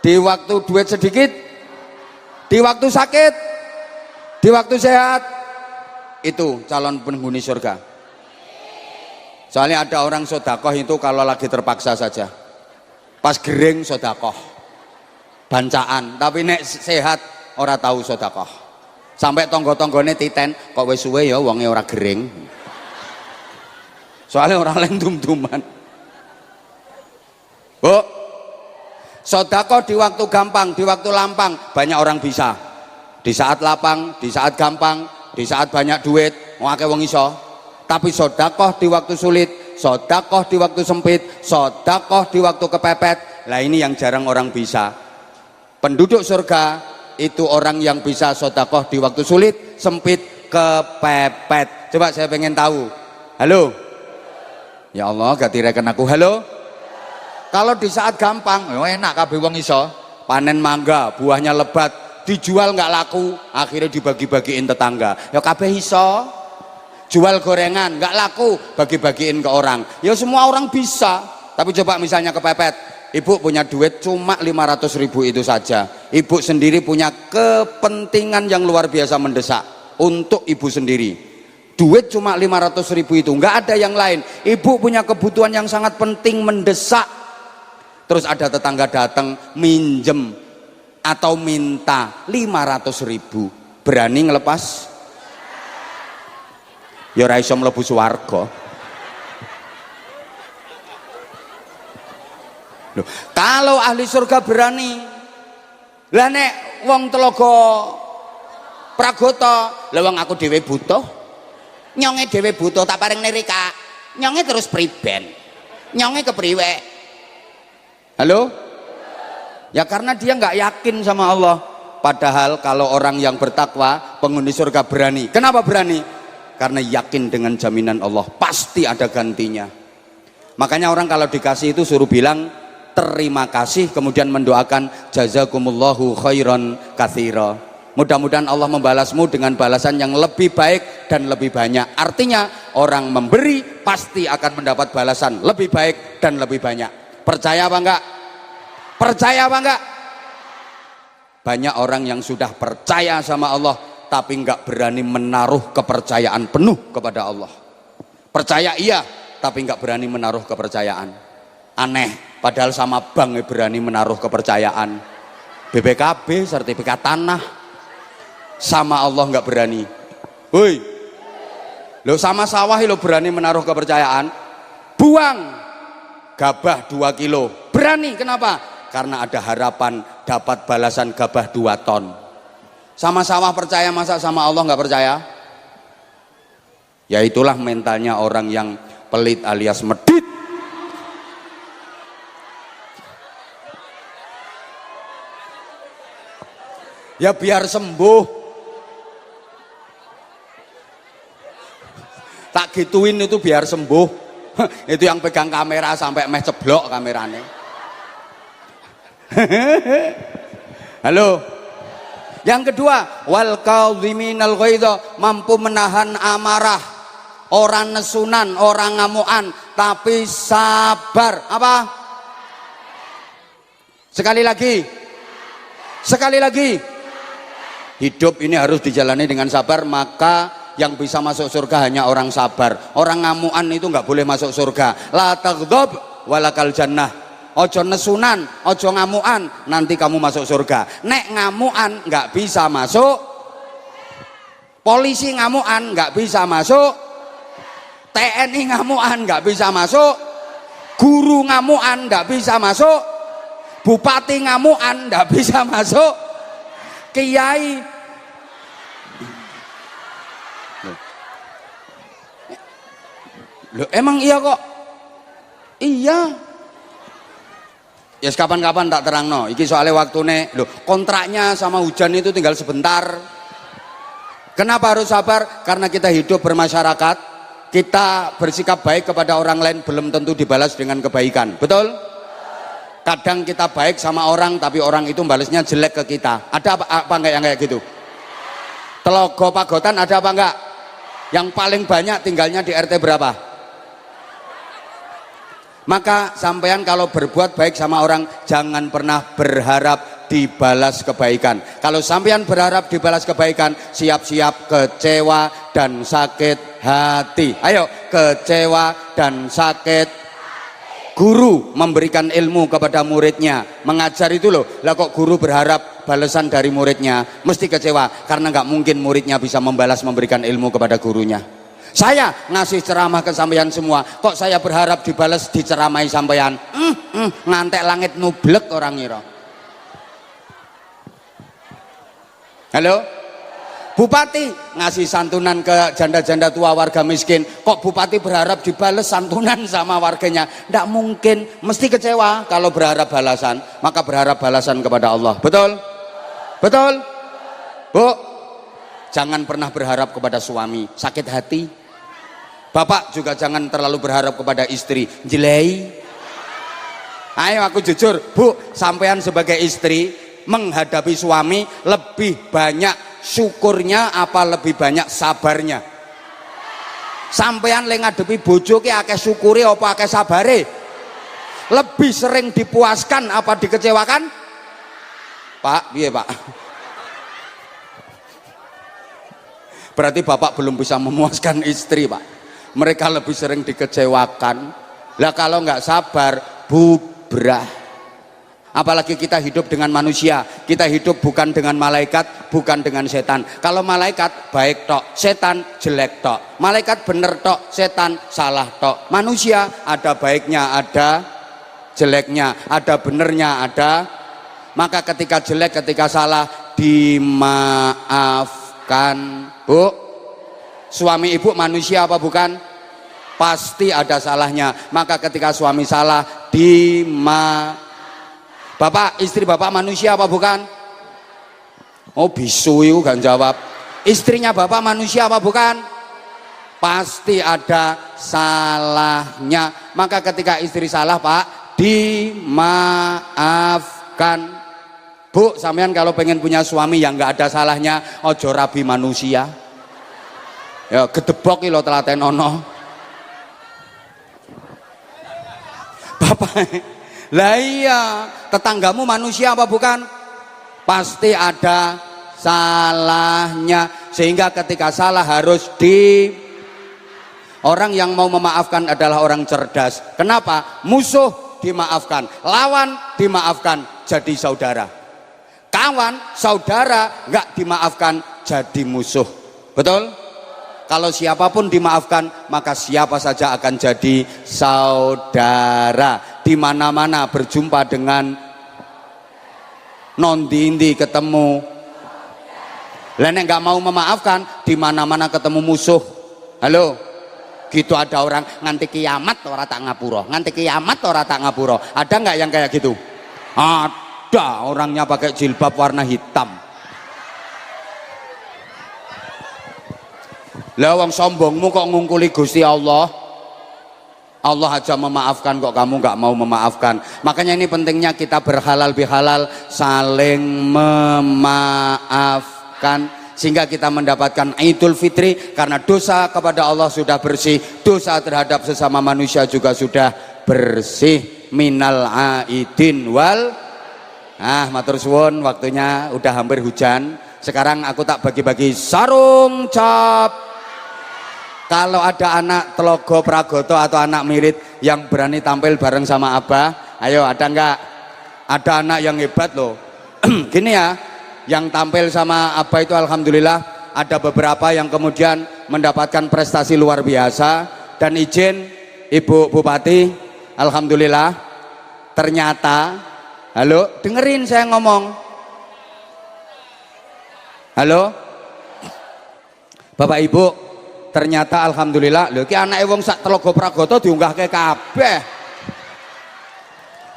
di waktu duit sedikit, di waktu sakit, di waktu sehat. Itu calon penghuni surga. Soalnya ada orang sodakoh itu kalau lagi terpaksa saja, pas gering sodakoh, bancaan, tapi nek sehat ora tahu sodakoh. Sampai tonggo-tonggone titen, kok wis suwe ya wonge ora gering. Soalnya orang lain dum-duman. Bu, sedekah di waktu gampang, di waktu lampang banyak orang bisa. Di saat lapang, di saat gampang, di saat banyak duit, akeh wong iso. Tapi sedekah di waktu sulit, sedekah di waktu sempit, sedekah di waktu kepepet. Lah ini yang jarang orang bisa. Penduduk surga itu orang yang bisa sedekah di waktu sulit, sempit, kepepet. Coba saya pengen tahu. Halo? Ya Allah, gak direken aku. Halo? Kalau di saat gampang, enak kabeh wong iso. Panen mangga, buahnya lebat, dijual nggak laku, akhirnya dibagi-bagiin tetangga. Ya kabeh iso. Jual gorengan nggak laku, bagi-bagiin ke orang. Ya semua orang bisa. Tapi coba misalnya kepepet. Ibu punya duit cuma 500.000 itu saja. Ibu sendiri punya kepentingan yang luar biasa mendesak untuk ibu sendiri. Duit cuma 500.000 itu, nggak ada yang lain. Ibu punya kebutuhan yang sangat penting mendesak. Terus ada tetangga datang minjem atau minta 500.000. Berani ngelepas? Ya ora iso mlebu swarga. Loh, kalau ahli surga berani, lah nek wong Telaga Pragoto, lah wong aku dhewe butuh, nyonge dhewe butuh tak paring nirika, nyonge terus priben, nyonge kepriwe? Halo? Ya karena dia nggak yakin sama Allah. Padahal kalau orang yang bertakwa, penghuni surga berani. Kenapa berani? Karena yakin dengan jaminan Allah, pasti ada gantinya. Makanya orang kalau dikasih itu suruh bilang terima kasih, kemudian mendoakan jazakumullahu khairan katsira. Mudah-mudahan Allah membalasmu dengan balasan yang lebih baik dan lebih banyak. Artinya orang memberi pasti akan mendapat balasan lebih baik dan lebih banyak. Percaya apa enggak? Percaya apa enggak? Banyak orang yang sudah percaya sama Allah tapi enggak berani menaruh kepercayaan penuh kepada Allah. Percaya iya, tapi enggak berani menaruh kepercayaan. Aneh, padahal sama bank berani menaruh kepercayaan. BPKB, sertifikat tanah, sama Allah enggak berani. Woi, lo sama sawah lo berani menaruh kepercayaan? Buang gabah 2 kilo, berani. Kenapa? Karena ada harapan dapat balasan gabah 2 ton. Sama sawah percaya, masa sama Allah nggak percaya? Ya itulah mentalnya orang yang pelit alias medit. Ya biar sembuh. Tak gituin itu biar sembuh. Itu yang pegang kamera sampai meh ceblok kameranya. Halo. Yang kedua, wal kadhiminal ghaidha, mampu menahan amarah. Orang nesunan, orang ngamuan, tapi sabar. Apa? Sekali lagi. Sekali lagi. Hidup ini harus dijalani dengan sabar, maka yang bisa masuk surga hanya orang sabar. Orang ngamuan itu nggak boleh masuk surga. La taghdab walakal jannah. Ojo nesunan, ojo ngamuan, nanti kamu masuk surga. Nek ngamuan nggak bisa masuk. Polisi ngamuan nggak bisa masuk. TNI ngamuan nggak bisa masuk. Guru ngamuan nggak bisa masuk. Bupati ngamuan nggak bisa masuk. Kiai loh, emang iya kok? Iya. Ya yes, kapan-kapan tak terang no. Iki soalnya waktune loh, kontraknya sama hujan itu tinggal sebentar. Kenapa harus sabar? Karena kita hidup bermasyarakat, kita bersikap baik kepada orang lain belum tentu dibalas dengan kebaikan. Betul? Kadang kita baik sama orang tapi orang itu balasnya jelek ke kita. Ada apa enggak yang kayak gitu? Telogo pagotan ada apa enggak? Yang paling banyak tinggalnya di RT berapa? Maka sampean kalau berbuat baik sama orang jangan pernah berharap dibalas kebaikan. Kalau sampean berharap dibalas kebaikan, siap-siap kecewa dan sakit hati. Ayo, kecewa dan sakit. Guru memberikan ilmu kepada muridnya, mengajar itu loh. Lah kok guru berharap balasan dari muridnya, mesti kecewa karena nggak mungkin muridnya bisa membalas memberikan ilmu kepada gurunya. Saya ngasih ceramah ke sampeyan semua, kok saya berharap dibalas diceramai sampeyan? Ngantek langit nublek orang ngira. Halo? Bupati ngasih santunan ke janda-janda tua warga miskin, kok bupati berharap dibales santunan sama warganya? Nggak mungkin, mesti kecewa kalau berharap balasan. Maka berharap balasan kepada Allah. Betul? Betul? Bu, jangan pernah berharap kepada suami, sakit hati. Bapak juga jangan terlalu berharap kepada istri, jelei. Ayo aku jujur, Bu, sampean sebagai istri menghadapi suami lebih banyak syukurnya apa lebih banyak sabarnya? Sampean le ngadepi bojo ki akeh syukure apa akeh sabare? Lebih sering dipuaskan apa dikecewakan? Pak, piye Pak? Berarti Bapak belum bisa memuaskan istri, Pak. Mereka lebih sering dikecewakan. Lah kalau nggak sabar, bubrah. Apalagi kita hidup dengan manusia, kita hidup bukan dengan malaikat, bukan dengan setan. Kalau malaikat baik tok, setan jelek tok. Malaikat bener tok, setan salah tok. Manusia ada baiknya, ada jeleknya, ada benernya, ada. Maka ketika jelek, ketika salah dimaafkan. Bu, suami ibu manusia apa bukan? Pasti ada salahnya. Maka ketika suami salah Bapak, istri Bapak manusia apa bukan? Oh bisu itu gak jawab. Istrinya Bapak manusia apa bukan? Pasti ada salahnya. Maka ketika istri salah Pak, dimaafkan. Bu, sampean kalau pengen punya suami yang gak ada salahnya, ojo rabi manusia. Ya gedebok lo telaten ono. Bapak, lah iya, tetanggamu manusia apa bukan? Pasti ada salahnya. Sehingga ketika salah harus orang yang mau memaafkan adalah orang cerdas. Kenapa? Musuh dimaafkan, lawan dimaafkan, jadi saudara. Kawan, saudara nggak dimaafkan, jadi musuh. Betul? Kalau siapapun dimaafkan, maka siapa saja akan jadi saudara. Di mana-mana berjumpa dengan nondi-indi ketemu. Lah nek nggak mau memaafkan, di mana-mana ketemu musuh. Halo, gitu ada orang nganti kiamat ora tak ngapura, nganti kiamat ora tak ngapura. Ada nggak yang kayak gitu? Ada, orangnya pakai jilbab warna hitam. Lah wong sombongmu kok ngungkuli Gusti Allah? Allah aja memaafkan kok kamu nggak mau memaafkan. Makanya ini pentingnya kita berhalal bihalal, saling memaafkan, sehingga kita mendapatkan Idul Fitri. Karena dosa kepada Allah sudah bersih, dosa terhadap sesama manusia juga sudah bersih. Minal aidin wal matur suwun, waktunya udah hampir hujan. Sekarang aku tak bagi-bagi sarung cap. Kalau ada anak Telogo Pragoto atau anak Mirit yang berani tampil bareng sama Abah, ayo, ada enggak? Ada anak yang hebat loh. Gini ya, yang tampil sama Abah itu alhamdulillah ada beberapa yang kemudian mendapatkan prestasi luar biasa. Dan izin Ibu Bupati, alhamdulillah ternyata, halo, dengerin saya ngomong. Halo, Bapak Ibu, ternyata alhamdulillah lho iki anake wong sak Telogo Pragoto diunggahke kabeh.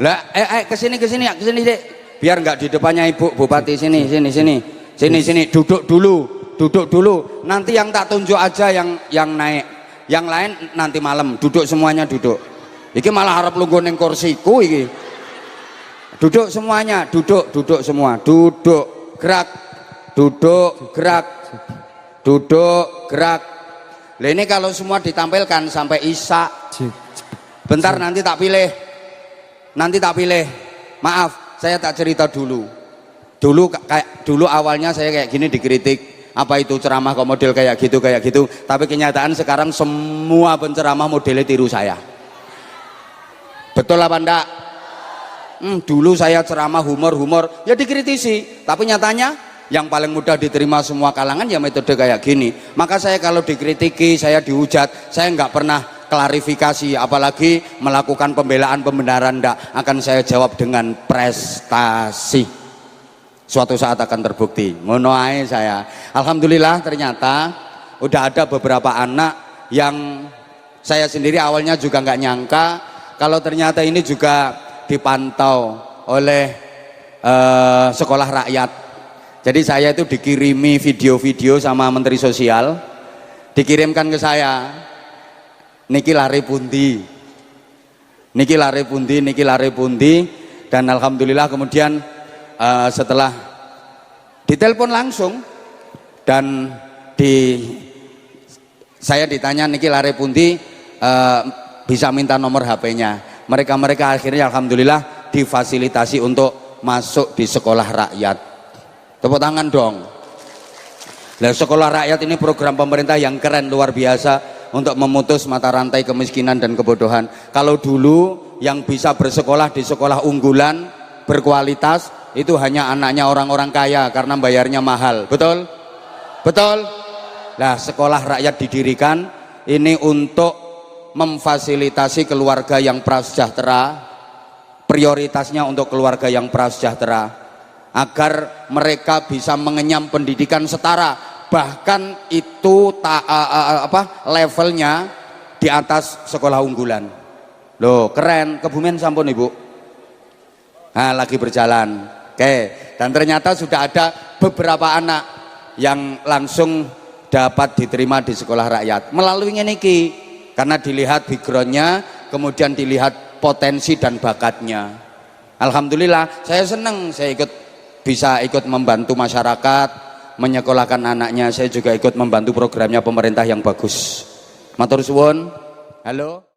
Lah kesini Dik. Biar enggak di depannya Ibu Bupati, sini duduk dulu. Nanti yang tak tunjuk aja yang naik. Yang lain nanti malam, duduk semuanya duduk. Iki malah harap lungguh ning kursiku iki. Duduk semuanya, duduk semua. Duduk, gerak. Lah ini kalau semua ditampilkan sampai Isya. Bentar nanti tak pilih. Maaf, saya tak cerita dulu. Dulu awalnya saya kayak gini dikritik. Apa itu ceramah kok model kayak gitu. Tapi kenyataan sekarang semua penceramah modelnya tiru saya. Betul apa enggak? Dulu saya ceramah humor ya dikritisi. Tapi nyatanya yang paling mudah diterima semua kalangan ya metode kayak gini. Maka saya kalau dikritiki, saya dihujat, saya nggak pernah klarifikasi, apalagi melakukan pembenaran enggak. Akan saya jawab dengan prestasi. Suatu saat akan terbukti. Ngono ae saya. Alhamdulillah ternyata udah ada beberapa anak yang saya sendiri awalnya juga nggak nyangka kalau ternyata ini juga dipantau oleh sekolah rakyat. Jadi saya itu dikirimi video-video sama Menteri Sosial, dikirimkan ke saya, niki lare pundi, dan alhamdulillah kemudian setelah ditelepon langsung dan saya ditanya niki lare pundi, bisa minta nomor HP-nya. Mereka akhirnya alhamdulillah difasilitasi untuk masuk di sekolah rakyat. Tepuk tangan dong. Nah, sekolah rakyat ini program pemerintah yang keren, luar biasa untuk memutus mata rantai kemiskinan dan kebodohan. Kalau dulu yang bisa bersekolah di sekolah unggulan berkualitas itu hanya anaknya orang-orang kaya karena bayarnya mahal. Betul? Nah, sekolah rakyat didirikan ini untuk memfasilitasi keluarga yang prasejahtera, prioritasnya untuk keluarga yang prasejahtera, agar mereka bisa mengenyam pendidikan setara, bahkan itu levelnya di atas sekolah unggulan. Loh, keren. Kebumen sampun Ibu? Nah, lagi berjalan. Oke, dan ternyata sudah ada beberapa anak yang langsung dapat diterima di sekolah rakyat melalui niki, karena dilihat backgroundnya, kemudian dilihat potensi dan bakatnya. Alhamdulillah, saya senang, saya bisa ikut membantu masyarakat menyekolahkan anaknya. Saya juga ikut membantu programnya pemerintah yang bagus. Matur suwun. Halo.